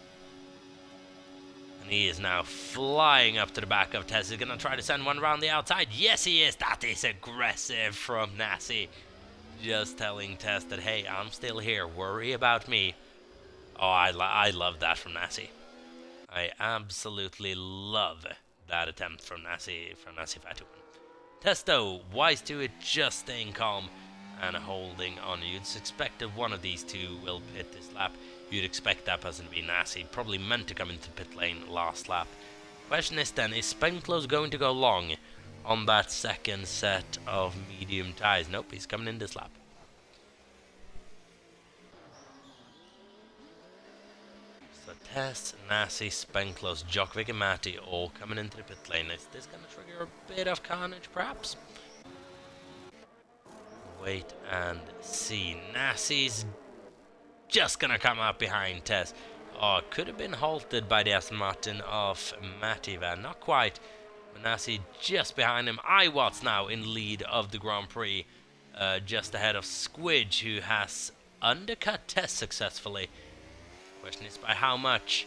And he is now flying up to the back of Tess. He's going to try to send one around the outside. Yes, he is. That is aggressive from Nasty. Just telling Tess that, hey, I'm still here. Worry about me. Oh, I love that from Nasty. I absolutely love that attempt from Nasty Fatu. Tess, though, wise to it, just staying calm and holding on. You'd expect that one of these two will pit this lap. You'd expect that person to be Nasty. Probably meant to come into pit lane last lap. Question is then, is Spenclose going to go long on that second set of medium tyres? Nope, he's coming in this lap. So Tess, Nasty, Spenclose, Djokovic and Matty all coming into the pit lane. Is this going to trigger a bit of carnage perhaps? Wait and see. Nasty's just going to come out behind Tess. Oh, could have been halted by the Aston Martin of Matty Van. Not quite. But Nasty just behind him. Iwatts now in lead of the Grand Prix. Just ahead of Squidge, who has undercut Tess successfully. Question is by how much?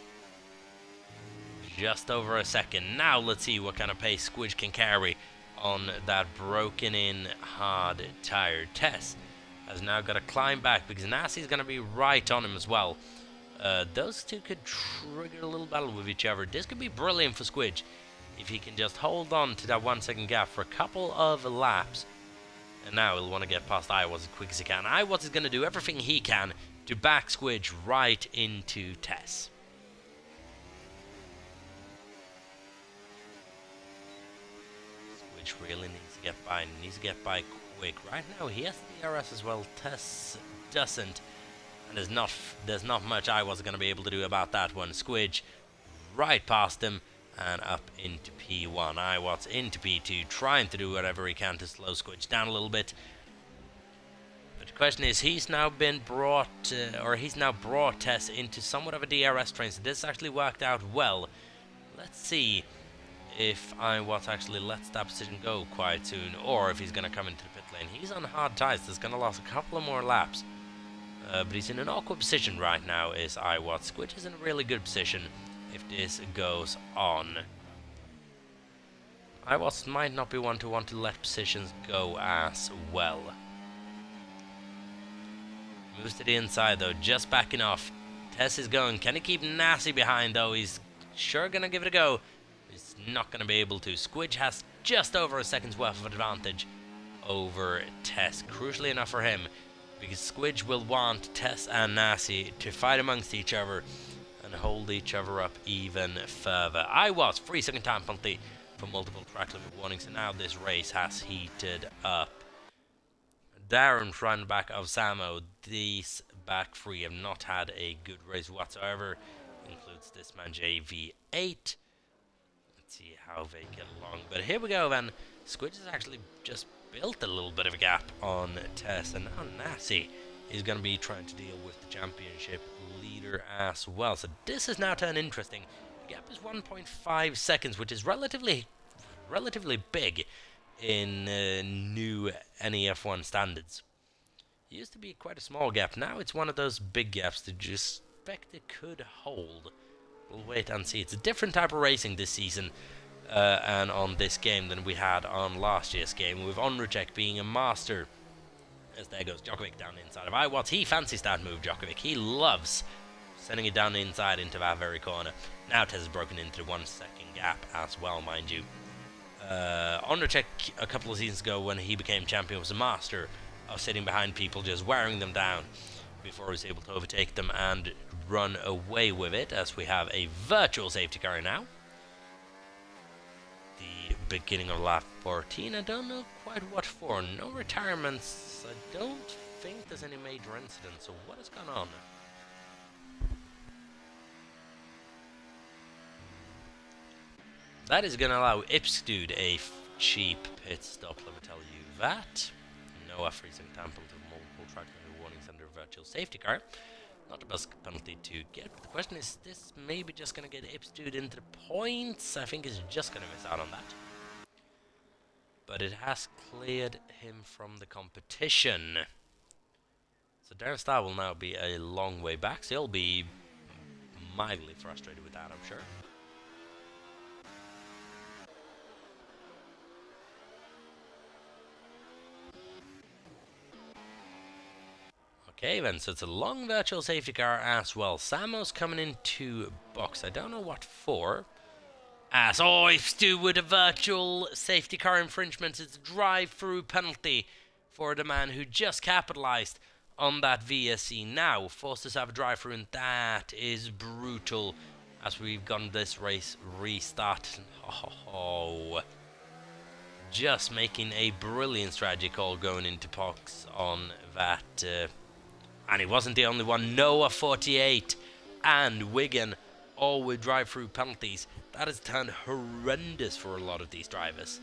just over a second. Now let's see what kind of pace Squidge can carry on that broken in hard tired Tess. Has now got to climb back because Nassi's going to be right on him as well. Those two could trigger a little battle with each other. This could be brilliant for Squidge if he can just hold on to that 1 second gap for a couple of laps. And now he'll want to get past Iwas as quick as he can. Iwas is going to do everything he can to back Squidge right into Tess. Squidge really needs to get by, and needs to get by quick. Right now he has the DRS as well. Tess doesn't. And there's not much I was going to be able to do about that one. Squidge right past him and up into P1. Iwat's into P2, trying to do whatever he can to slow Squidge down a little bit. But the question is, he's now brought Tess into somewhat of a DRS train, so this actually worked out well. Let's see if Iwat actually lets that position go quite soon, or if he's going to come into the pit lane. He's on hard tires, so he's going to lose a couple of more laps. But he's in an awkward position right now, is Iwat. Squidge is in a really good position if this goes on. Iwat might not be one to want to let positions go as well. Moves to the inside though, just backing off. Tess is going. Can he keep Nassi behind though? He's sure going to give it a go. He's not going to be able to. Squidge has just over a second's worth of advantage over Tess. Crucially enough for him, because Squidge will want Tess and Nassi to fight amongst each other and hold each other up even further. I was 3 second time penalty for multiple track limit warnings, and now this race has heated up. Darren front back of Samo. These back three have not had a good race whatsoever. Includes this man JV8. Let's see how they get along. But here we go then. Squidge has actually just built a little bit of a gap on Tess, and now Nassi is going to be trying to deal with the championship leader as well. So this has now turned interesting. The gap is 1.5 seconds, which is relatively big in new NEF1 standards. It used to be quite a small gap. Now it's one of those big gaps that you expect it could hold. We'll wait and see. It's a different type of racing this season. And on this game than we had on last year's game, with Onruchek being a master. As there goes Djokovic down the inside of Iwatz. He fancies that move, Djokovic. He loves sending it down the inside into that very corner. Now Tess has broken into the 1 second gap as well, mind you. Onruchek, a couple of seasons ago when he became champion, was a master of sitting behind people, just wearing them down before he was able to overtake them and run away with it, as we have a virtual safety car now. Beginning of lap 14. I don't know quite what for. No retirements. I don't think there's any major incidents. So what has gone on? That is going to allow Ipsdude a cheap pit stop. Let me tell you that. No freezing tamper to multiple track warnings under virtual safety car. Not the best penalty to get. But the question is, this maybe just going to get Ipsdude into the points. I think he's just going to miss out on that. But it has cleared him from the competition. So Darren Starr will now be a long way back. So he'll be mildly frustrated with that, I'm sure. Okay then, so it's a long virtual safety car as well. Samo's coming into box. I don't know what for. As Ipsdude with a virtual safety car infringement. It's a drive-through penalty for the man who just capitalized on that VSC. Now forced us to have a drive-through, and that is brutal as we've gotten this race restart. Just making a brilliant strategy call going into box on that. And he wasn't the only one. Noah 48 and Wigan all with drive-through penalties. That has turned horrendous for a lot of these drivers.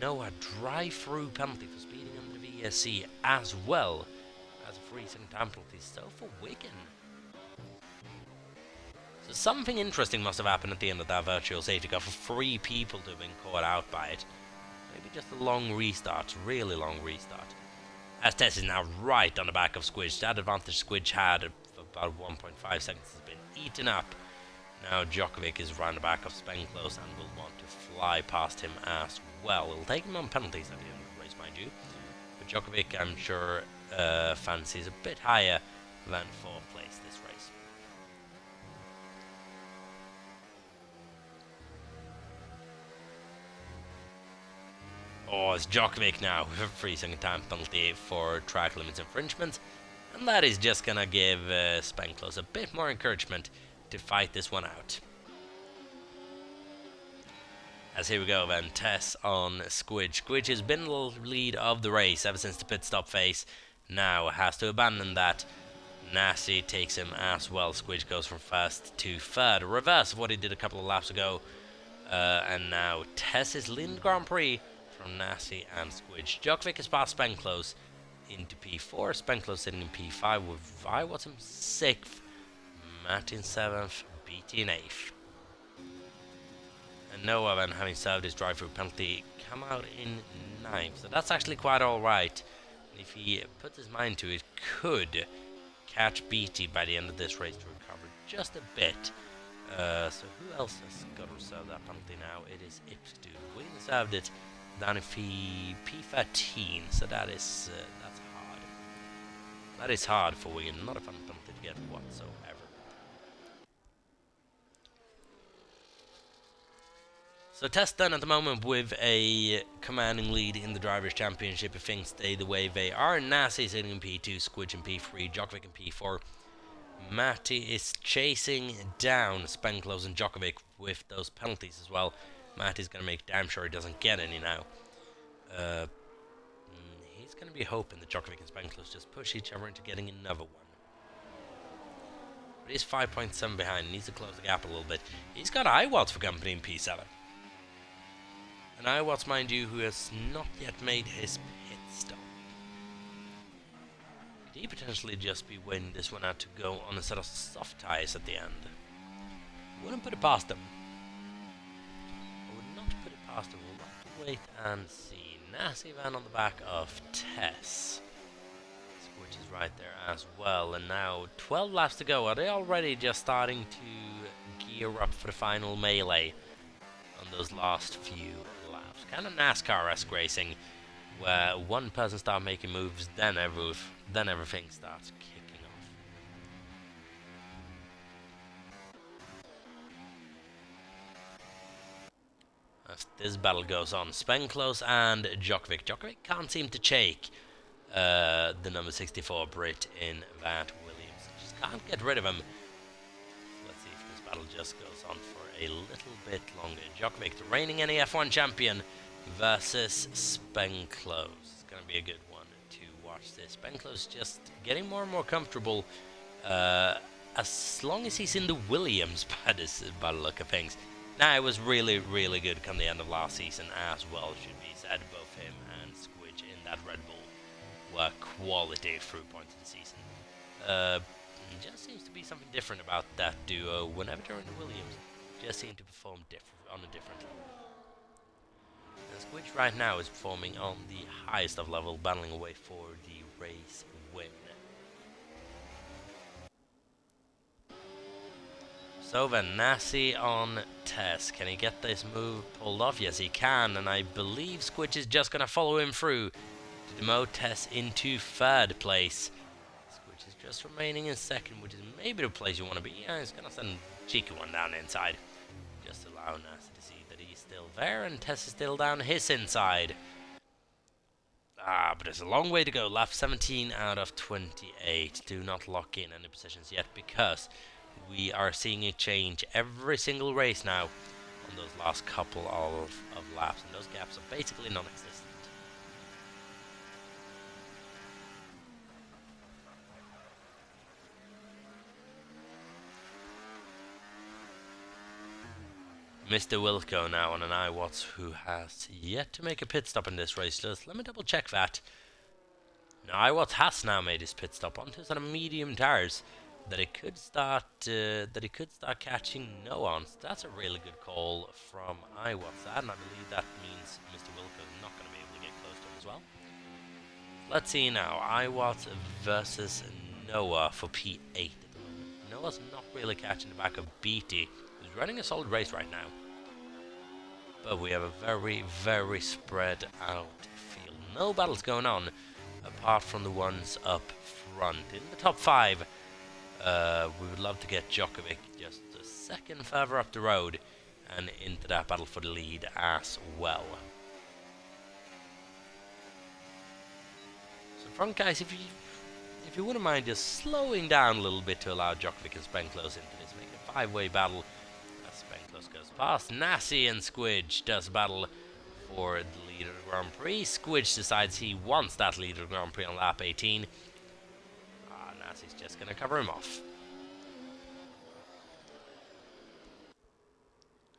Noah, drive-through penalty for speeding under the VSC as well as a freezing time penalty. So for Wigan. So something interesting must have happened at the end of that virtual safety car for 3 people to have been caught out by it. Maybe just a long restart, really long restart. As Tess is now right on the back of Squidge. That advantage Squidge had of about 1.5 seconds has been eaten up. Now Djokovic is around the back of Spenglos and will want to fly past him as well. It'll take him on penalties at the end of the race, mind you. But Djokovic, I'm sure, fancies a bit higher than 4th place this race. Oh, it's Djokovic now with a 3-second time penalty for track limits infringement. And that is just gonna give Spenglos a bit more encouragement to fight this one out. As here we go then, Tess on Squidge. Squidge has been the lead of the race ever since the pit stop phase. Now has to abandon that. Nasty takes him as well. Squidge goes from 1st to 3rd. Reverse of what he did a couple of laps ago. And now Tess is leading the Grand Prix from Nasty and Squidge. Djokovic has passed Spenglos into P4. Spenglos sitting in P5 with Viwat's in 6th. Matt in 7th. Beatty in 8th. And Noah, then having served his drive-through penalty, come out in 9th. So that's actually quite alright. If he puts his mind to it, could catch Beatty by the end of this race to recover just a bit. So who else has got to serve that penalty now? It is Ipsdu. Wigan served it down in P13, so that's hard. That is hard for Wigan. Not a fun penalty to get whatsoever. So Tess done at the moment with a commanding lead in the Drivers' Championship if things stay the way they are. Nasty sitting in P2, Squidge in P3, Djokovic in P4. Matty is chasing down Spenglos and Djokovic with those penalties as well. Matty's going to make damn sure he doesn't get any now. He's going to be hoping that Djokovic and Spenglos just push each other into getting another one. But he's 5.7 behind, needs to close the gap a little bit. He's got Iwatts for company in P7. And Iwatts, mind you, who has not yet made his pit stop. Could he potentially just be waiting this one out to go on a set of soft tyres at the end? Wouldn't put it past him. I would not put it past him. We'll have to wait and see. Nasty van on the back of Tess. Which is right there as well. And now 12 laps to go. Are they already just starting to gear up for the final melee on those last few laps? Kind of NASCAR-esque racing, where one person starts making moves, then everything starts kicking off. As this battle goes on, Spenglos and Djokovic. Djokovic can't seem to shake the number 64 Brit in that Williams. Just can't get rid of him. Let's see if this battle just goes on for a little bit longer. Djokovic, the reigning NEF1 champion, versus Spenglos. It's going to be a good one to watch this. Spenglos just getting more and more comfortable as long as he's in the Williams by the look of things. Now, it was really, really good come the end of last season as well, should be said. Both him and Squidge in that Red Bull were quality through points of the season. Just seems to be something different about that duo. Whenever they're in the Williams, just seem to perform on a different level. And Squidge right now is performing on the highest of level, battling away for the race win. So then, Nasty on Tess. Can he get this move pulled off? Yes, he can, and I believe Squidge is just going to follow him through to demote Tess into 3rd place. Squidge is just remaining in 2nd, which is maybe the place you want to be. Yeah, he's going to send a cheeky one down inside. Just allow Nasty to see that he's still there, and Tess is still down his inside. But there's a long way to go. Lap 17 out of 28. Do not lock in any positions yet, because we are seeing a change every single race now on those last couple of laps, and those gaps are basically non-existent. Mr. Wilco now on an Iwatts, who has yet to make a pit stop in this race. Just let me double check that. Now, Iwatts has now made his pit stop onto some medium tires. That it could start catching no-ons. That's a really good call from Iwatts, and I believe that means Mr. Wilco is not going to be able to get close to him as well. Let's see now, Iwatts versus Noah for P8 at the moment. Noah's not really catching the back of Beatty, who's running a solid race right now. But we have a very, very spread out field. No battles going on, apart from the ones up front. In the top 5, we would love to get Djokovic just a second further up the road and into that battle for the lead as well. So front guys, if you wouldn't mind just slowing down a little bit to allow Djokovic and Spengler into this, make it a 5-way battle. As Spengler goes past, Nassi and Squidge does battle for the leader of the Grand Prix. Squidge decides he wants that leader of the Grand Prix on lap 18. Nassi's just going to cover him off.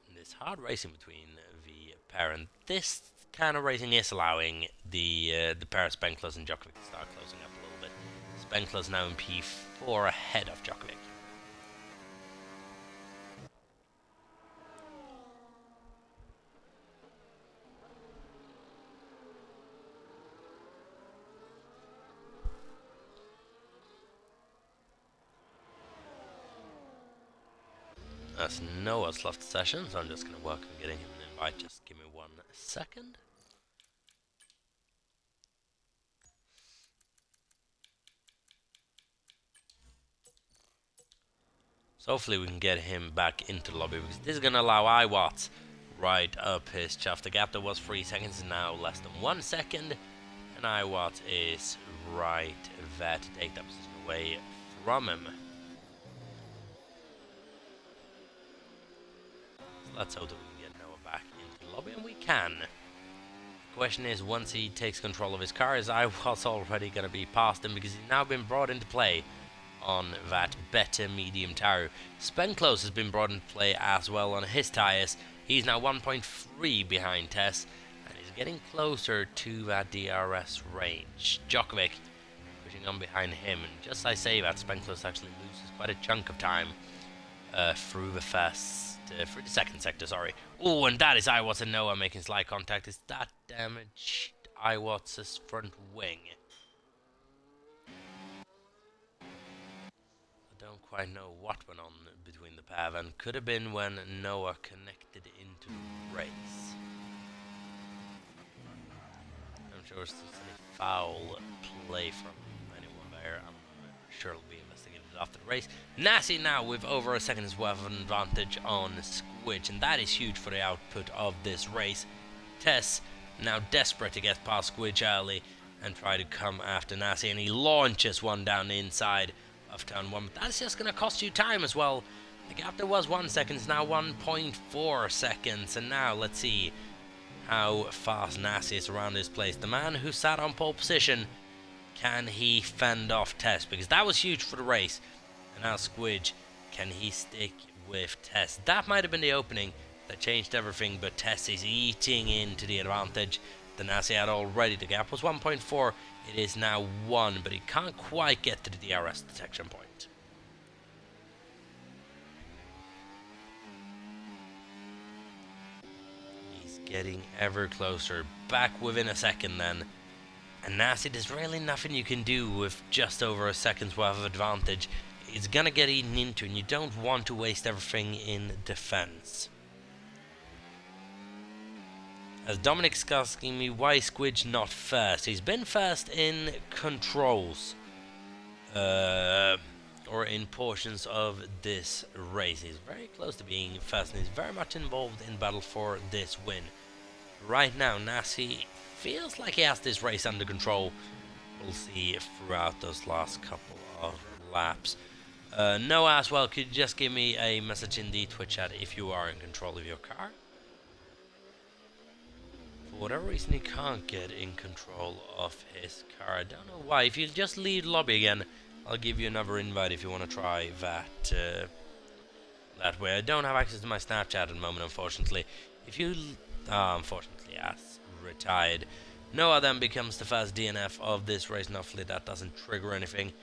And this hard racing between the pair, and this kind of racing is allowing the pair of Spengler and Djokovic to start closing up a little bit. Spengler's now in P4 ahead of Djokovic. As Noah's left the session, so I'm just going to work on getting him an invite. Just give me 1 second. So hopefully we can get him back into the lobby, because this is going to allow Iwatts right up his chuff. The gap that was 3 seconds is now less than 1 second, and Iwatts is right there to take that position away from him. So let's hope that we can get Noah back into the lobby, and we can. The question is, once he takes control of his car, is Iwatts already going to be past him, because he's now been brought into play on that better medium tire. Spengler has been brought into play as well on his tyres. He's now 1.3 behind Tess, and he's getting closer to that DRS range. Djokovic pushing on behind him, and just as I say that, Spengler actually loses quite a chunk of time through the second sector, sorry. Oh, and that is Iwatts and Noah making slight contact. Is that damaged Iwatts' front wing? I don't quite know what went on between the pair, and could have been when Noah connected into the race. I'm sure it's any foul play from anyone there. I'm sure it'll be investigated after the race. Nassi now with over a second's worth of advantage on Squidge, and that is huge for the output of this race. Tess now desperate to get past Squidge early and try to come after Nassi, and he launches one down the inside of turn 1, but that's just going to cost you time as well. The gap that was 1 second is now 1.4 seconds, and now let's see how fast Nassi is around this place. The man who sat on pole position, can he fend off Tess? Because that was huge for the race. And now Squidge, can he stick with Tess? That might have been the opening that changed everything, but Tess is eating into the advantage that Nassi had already. The gap was 1.4. It is now 1, but he can't quite get to the DRS detection point. He's getting ever closer, back within a second then. And Nassi, there's really nothing you can do with just over a second's worth of advantage. It's gonna get eaten into, and you don't want to waste everything in defense. As Dominic's asking me, why is Squidge not first? He's been first in controls, or in portions of this race. He's very close to being first, and he's very much involved in battle for this win. Right now, Nassi feels like he has this race under control. We'll see throughout those last couple of laps. Noah as well, could you just give me a message in the Twitch chat if you are in control of your car? For whatever reason, he can't get in control of his car. I don't know why. If you just leave the lobby again, I'll give you another invite if you want to try that that way. I don't have access to my Snapchat at the moment, unfortunately. If you, unfortunately, yes, retired. Noah then becomes the first DNF of this race, and hopefully that doesn't trigger anything.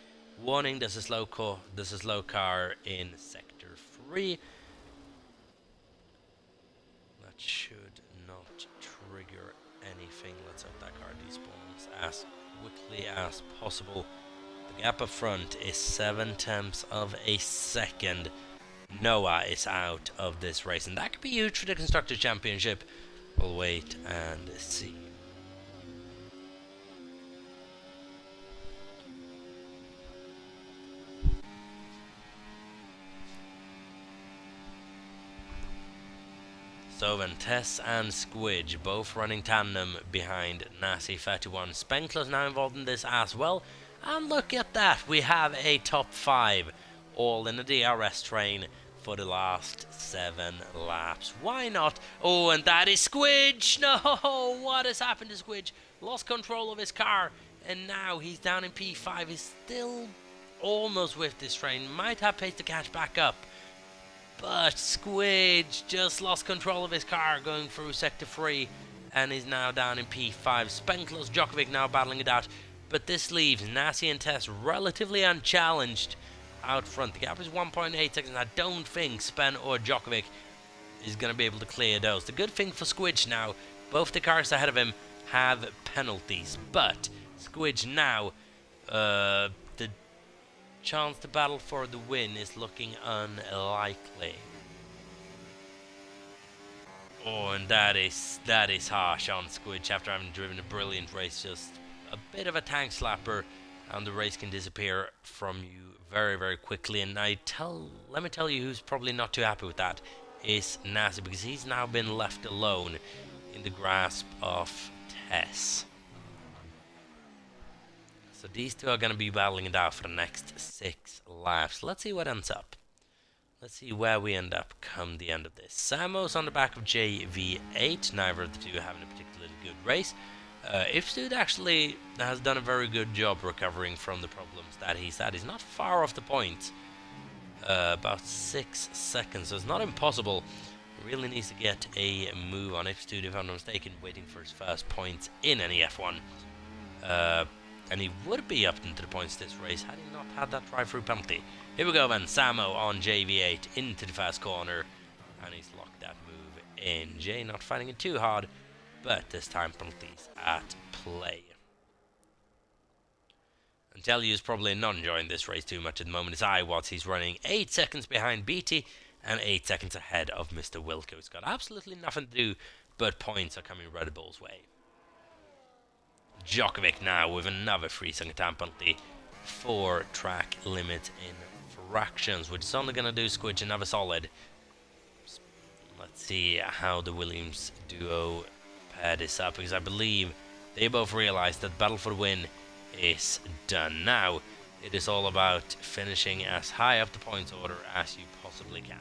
Warning, there's a slow car in Sector 3. That should not trigger anything. Let's hope that car despawns as quickly as possible. The gap up front is 0.7 of a second. Noah is out of this race, and that could be huge for the Constructors' Championship. We'll wait and see. So then Tess and Squidge both running tandem behind Nasi 31. Spenkler's now involved in this as well. And look at that, we have a top 5 all in the DRS train for the last 7 laps. Why not? Oh, and that is Squidge! No, what has happened to Squidge? Lost control of his car, and now he's down in P5. He's still almost with this train. Might have pace to catch back up. But Squidge just lost control of his car going through Sector 3 and is now down in P5. Spenkler's Djokovic now battling it out. But this leaves Nasi and Tess relatively unchallenged out front. The gap is 1.8 seconds. I don't think Spen or Djokovic is going to be able to clear those. The good thing for Squidge now, both the cars ahead of him have penalties. But Squidge now, the chance to battle for the win is looking unlikely. Oh, and that is harsh on Squidge after having driven a brilliant race. Just a bit of a tank slapper, and the race can disappear from you very, very quickly. And let me tell you who's probably not too happy with that is Nasi, because he's now been left alone in the grasp of Tess. So these two are going to be battling it out for the next 6 laps. Let's see what ends up. Let's see where we end up come the end of this. Samo's on the back of JV8. Neither of the two having a particularly good race. Ifstud actually has done a very good job recovering from the problems that he's had. He's not far off the point. About 6 seconds. So it's not impossible. Really needs to get a move on Ifstud, if I'm not mistaken, waiting for his first points in NEF1. And he would be up into the points this race had he not had that drive-through penalty. Here we go then, Samo on JV8 into the first corner, and he's locked that move in. Jay not finding it too hard, but this time penalties at play. And Telly is probably not enjoying this race too much at the moment as I was. He's running 8 seconds behind BT and 8 seconds ahead of Mr. Wilco. He's got absolutely nothing to do, but points are coming Red Bull's way. Djokovic now with another 3-second time penalty for track limit infractions, which is only going to do Squidge another solid. Let's see how the Williams duo pair this up, because I believe they both realized that battle for the win is done. Now it is all about finishing as high up the points order as you possibly can.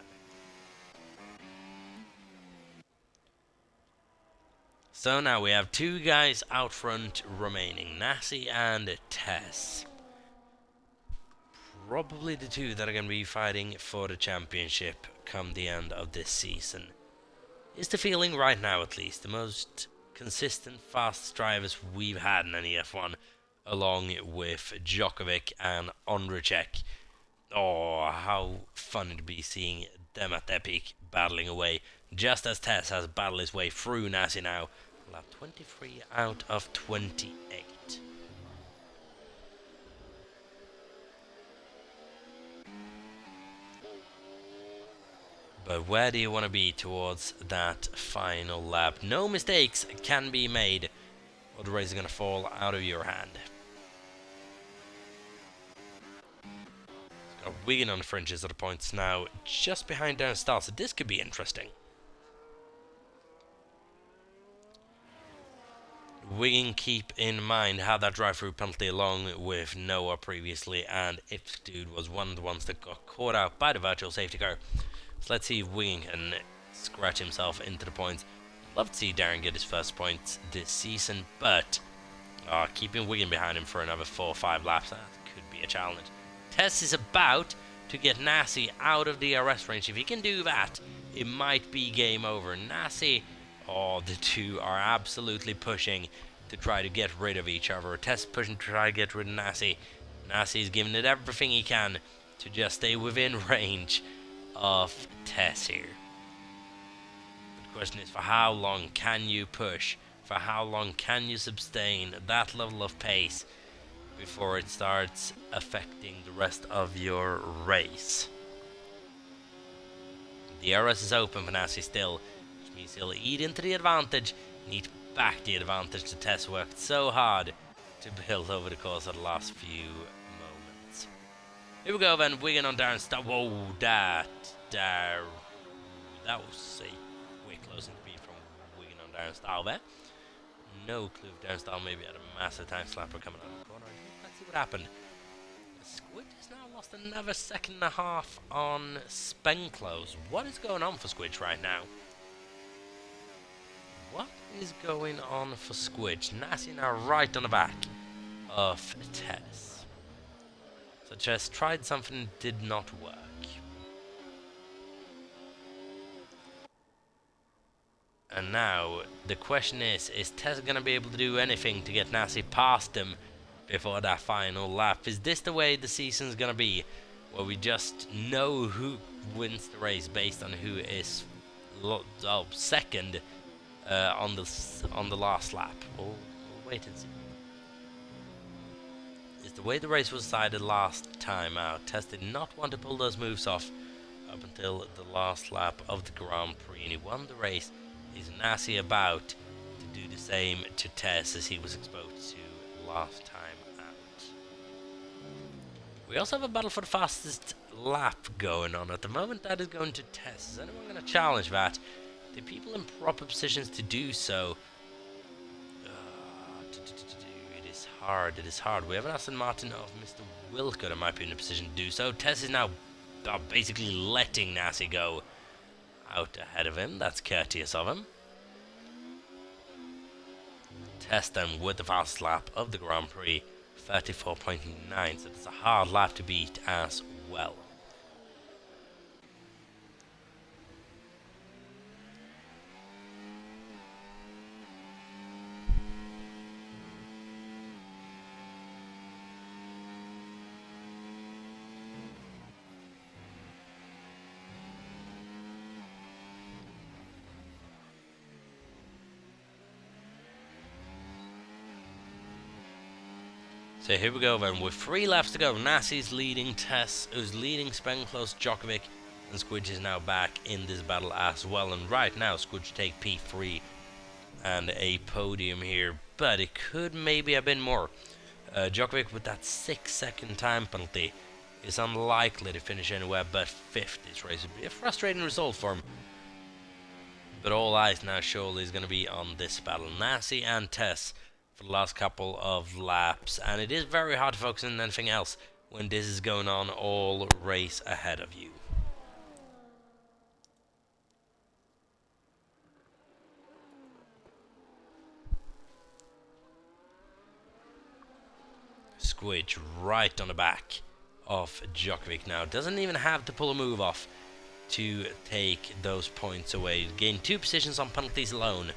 So now we have 2 guys out front remaining, Nasi and Tess. Probably the 2 that are going to be fighting for the championship come the end of this season. Is the feeling right now, at least. The most consistent, fast drivers we've had in NEF1, along with Djokovic and Ondrejek. Oh, how fun it'd be seeing them at their peak, battling away, just as Tess has battled his way through Nasi now. Lap 23 out of 28. But where do you want to be towards that final lap? No mistakes can be made, or the race is going to fall out of your hand. Got Wigan on the fringes of the points now, just behind Darren Starr, so this could be interesting. Wigan, keep in mind how that drive-through penalty along with Noah previously, and Ifstud was one of the ones that got caught out by the virtual safety car. So let's see if Wigan can scratch himself into the points. Love to see Darren get his first points this season, but keeping Wigan behind him for another 4 or 5 laps, that could be a challenge. Tess is about to get Nasi out of the DRS range. If he can do that, it might be game over. Nasi... Oh, the 2 are absolutely pushing to try to get rid of each other. Tess pushing to try to get rid of Nasi. Nasi's giving it everything he can to just stay within range of Tess here. The question is, for how long can you push? For how long can you sustain that level of pace before it starts affecting the rest of your race? The RS is open for Nassi still, which means he'll eat into the advantage and eat back the advantage the Tess worked so hard to build over the course of the last few moments. Here we go then, Wigan on Darren Star. Whoa, that was a quick closing speed from Wigan on Darren Star there. No clue if Darren Star maybe had a massive time slapper coming out of the corner. Let's see what happened. Squid has now lost another second and a half on Spenclose. What is going on for Squidge right now? What is going on for Squidge? Nassi now right on the back of Tess. So Tess tried something, did not work. And now the question is Tess going to be able to do anything to get Nassi past him before that final lap? Is this the way the season's going to be, where we just know who wins the race based on who is second on the last lap? We'll wait and see. Is the way the race was decided last time out. Tess did not want to pull those moves off up until the last lap of the Grand Prix, and he won the race. Is Nassi about to do the same to Tess as he was exposed to last time out? We also have a battle for the fastest lap going on at the moment. That is going to Tess. Is anyone going to challenge that? The people in proper positions to do so. It is hard. It is hard. We have an Aston Martin of Mr. Wilco that might be in a position to do so. Tess is now basically letting Nassi go out ahead of him. That's courteous of him. Tess then with the fastest lap of the Grand Prix, 34.9, so it's a hard lap to beat as well. So here we go then, with 3 laps to go. Nassi's leading Tess, who's leading Spenclose, Djokovic, and Squidge is now back in this battle as well. And right now, Squidge take P3 and a podium here, but it could maybe have been more. Djokovic with that 6-second time penalty is unlikely to finish anywhere but 5th this race. Would be a frustrating result for him. But all eyes now surely is going to be on this battle. Nassi and Tess for the last couple of laps, and it is very hard to focus on anything else when this is going on all race ahead of you. Squidge right on the back of Djokovic now. Doesn't even have to pull a move off to take those points away. Gain 2 positions on penalties alone.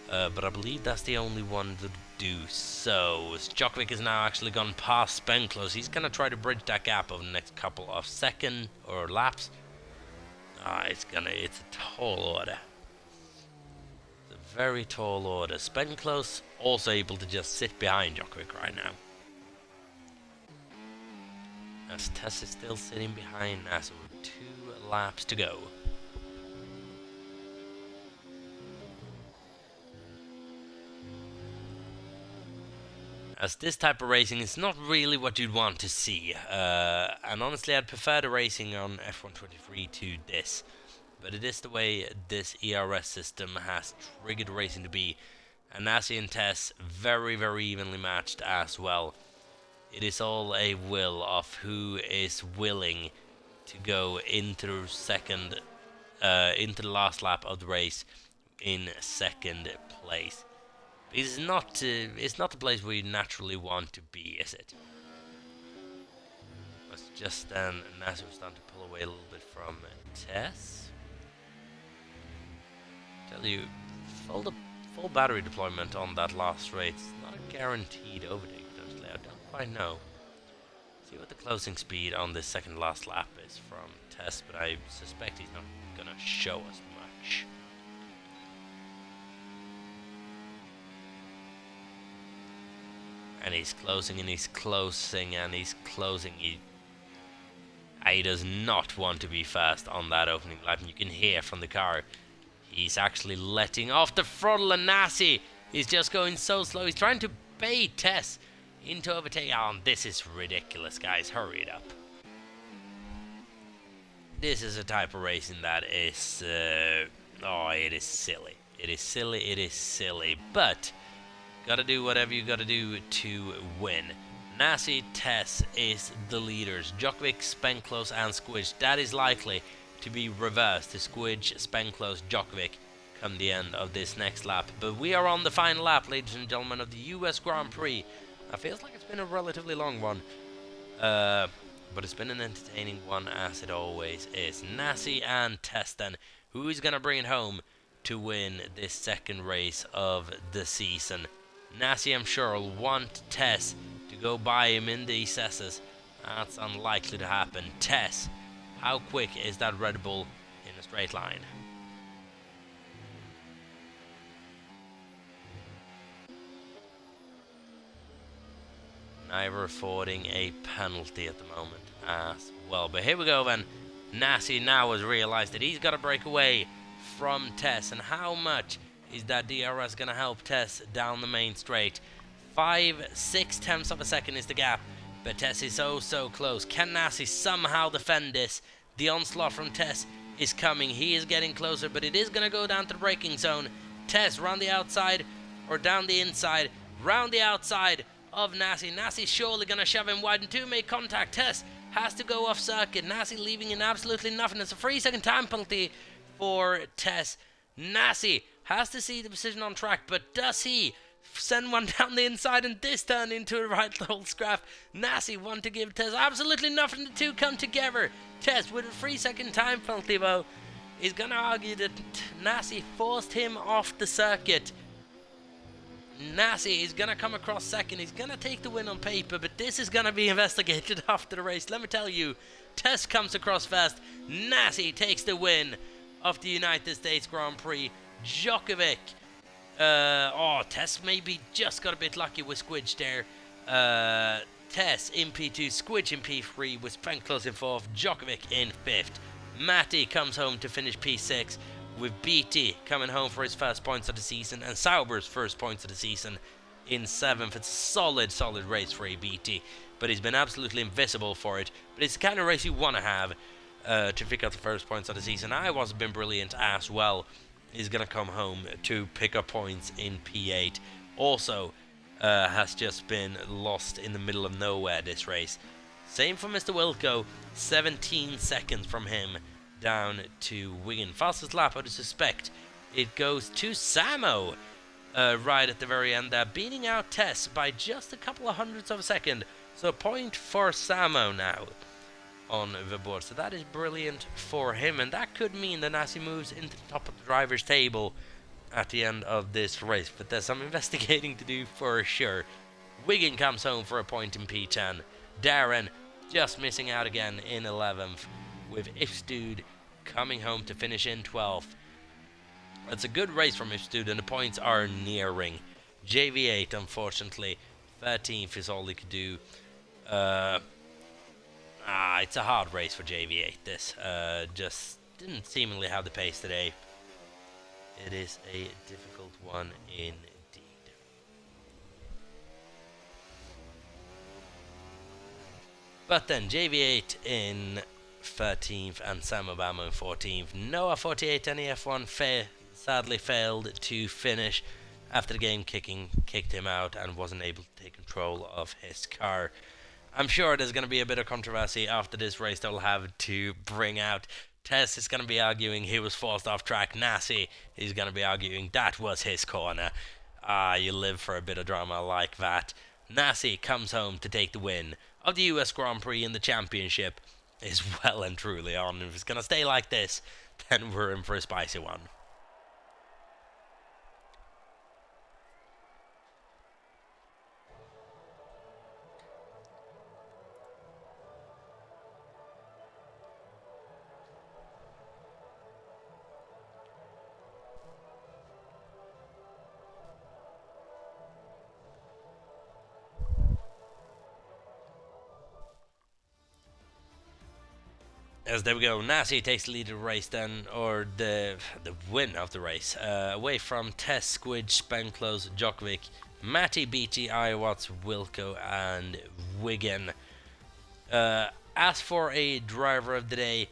But I believe that's the only one to do so. As Djokovic has now actually gone past Spenclose, he's going to try to bridge that gap over the next couple of seconds or laps. It's a tall order. It's a very tall order. Spenclose also able to just sit behind Djokovic right now. As Tess is still sitting behind Nassi with 2 laps to go. As this type of racing is not really what you'd want to see, and honestly I'd prefer the racing on F1 23 to this, but it is the way this ERS system has triggered racing to be, and Nassi and Tess very evenly matched as well. It is all a will of who is willing to go into the last lap of the race in 2nd place. It's not the place where you naturally want to be, is it? It's just then Nassi was starting to pull away a little bit from Tess. Tell you, full battery deployment on that last race is not a guaranteed overtake, honestly. I don't quite know. See what the closing speed on this second last lap is from Tess, but I suspect he's not gonna show us much. And he's closing and he's closing and he's closing. He He does not want to be fast on that opening lap, and you can hear from the car he's actually letting off the throttle, and Nasi is just going so slow. He's trying to bait Tess into overtaking. Oh, this is ridiculous, guys. Hurry it up. This is a type of racing that is, it is silly. It is silly, it is silly. But, gotta do whatever you gotta do to win. Nasi, Tess is the leaders. Djokovic, Spenclose, and Squidge. That is likely to be reversed to Squidge, Spenclose, Djokovic come the end of this next lap. But we are on the final lap, ladies and gentlemen, of the US Grand Prix. It feels like it's been a relatively long one. But it's been an entertaining one, as it always is. Nasi and Tess then. Who is going to bring it home to win this second race of the season? Nasi, I'm sure, will want Tess to go by him in the S's. That's unlikely to happen. Tess, how quick is that Red Bull in a straight line? Neither affording a penalty at the moment as well. But here we go then. Nasi now has realised that he's got to break away from Tess. And how much is that DRS going to help Tess down the main straight? 5/6 of a second is the gap, but Tess is so close. Can Nasi somehow defend this? The onslaught from Tess is coming. He is getting closer, but it is going to go down to the braking zone. Tess round the outside or down the inside. Round the outside of Nasi. Nasi surely going to shove him wide, and to make contact. Tess has to go off circuit. Nasi leaving in absolutely nothing. It's a 3-second time penalty for Tess. Nasi has to see the position on track, but does he send one down the inside, and this turned into a right little scrap? Nasi want to give Tess absolutely nothing. The two come together. Tess with a 3-second time penalty, though, is going to argue that Nasi forced him off the circuit. Nasi is going to come across second. He's going to take the win on paper, but this is going to be investigated after the race. Let me tell you, Tess comes across first. Nasi takes the win of the United States Grand Prix. Djokovic. Tess maybe just got a bit lucky with Squidge there. Tess in P2, Squidge in P3, with Spenclose in 4th, Djokovic in 5th. Matty comes home to finish P6, with BT coming home for his first points of the season, and Sauber's first points of the season in 7th. It's a solid race for ABT, but he's been absolutely invisible for it. But it's the kind of race you want to have to pick up the first points of the season. Iwas has been brilliant as well. He's going to come home to pick up points in P8. Also, has just been lost in the middle of nowhere this race. Same for Mr. Wilco, 17 seconds from him down to Wigan. Fastest lap, I would suspect it goes to Samo right at the very end there, beating out Tess by just a couple of hundredths of a second. So a point for Samo now on the board. So that is brilliant for him, and that could mean that Nasi moves into the top of the driver's table at the end of this race, but there's some investigating to do for sure. Wigan comes home for a point in P10. Darren just missing out again in 11th, with Ifstud coming home to finish in 12th. It's a good race from Ifstud, and the points are nearing. JV8, unfortunately, 13th is all he could do. It's a hard race for JV8. This just didn't seemingly have the pace today. It is a difficult one indeed. But then JV8 in 13th and Sam Obama in 14th. Noah 48 NEF1 sadly failed to finish after the game kicked him out and wasn't able to take control of his car. I'm sure there's going to be a bit of controversy after this race they'll have to bring out. Tess is going to be arguing he was forced off track. Nasi is going to be arguing that was his corner. You live for a bit of drama like that. Nasi comes home to take the win of the US Grand Prix in the championship. Is well and truly on. If it's going to stay like this, then we're in for a spicy one. As there we go, Nasi takes the lead of the race then, or the win of the race, away from Tess, Squid, Spenklos, Djokovic, Matty, Beatty, Iwatts, Wilco, and Wigan. As for a driver of the day,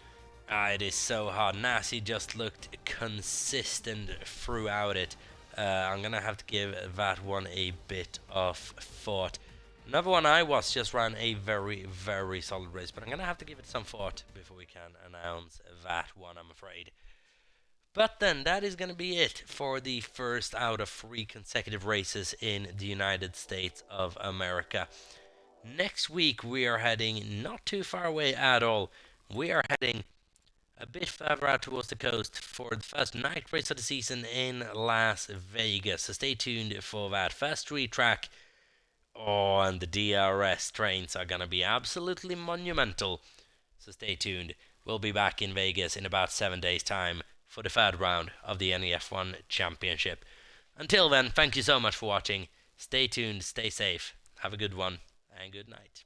it is so hard. Nasi just looked consistent throughout it. I'm gonna have to give that one a bit of thought. Another one I was just ran a very, very solid race, but I'm gonna have to give it some thought before we can announce that one, I'm afraid. But then that is gonna be it for the first out of 3 consecutive races in the United States of America. Next week we are heading not too far away at all. We are heading a bit further out towards the coast for the first night race of the season in Las Vegas. So stay tuned for that. First street track. Oh, and the DRS trains are going to be absolutely monumental. So stay tuned. We'll be back in Vegas in about 7 days' time for the third round of the NEF1 Championship. Until then, thank you so much for watching. Stay tuned, stay safe, have a good one, and good night.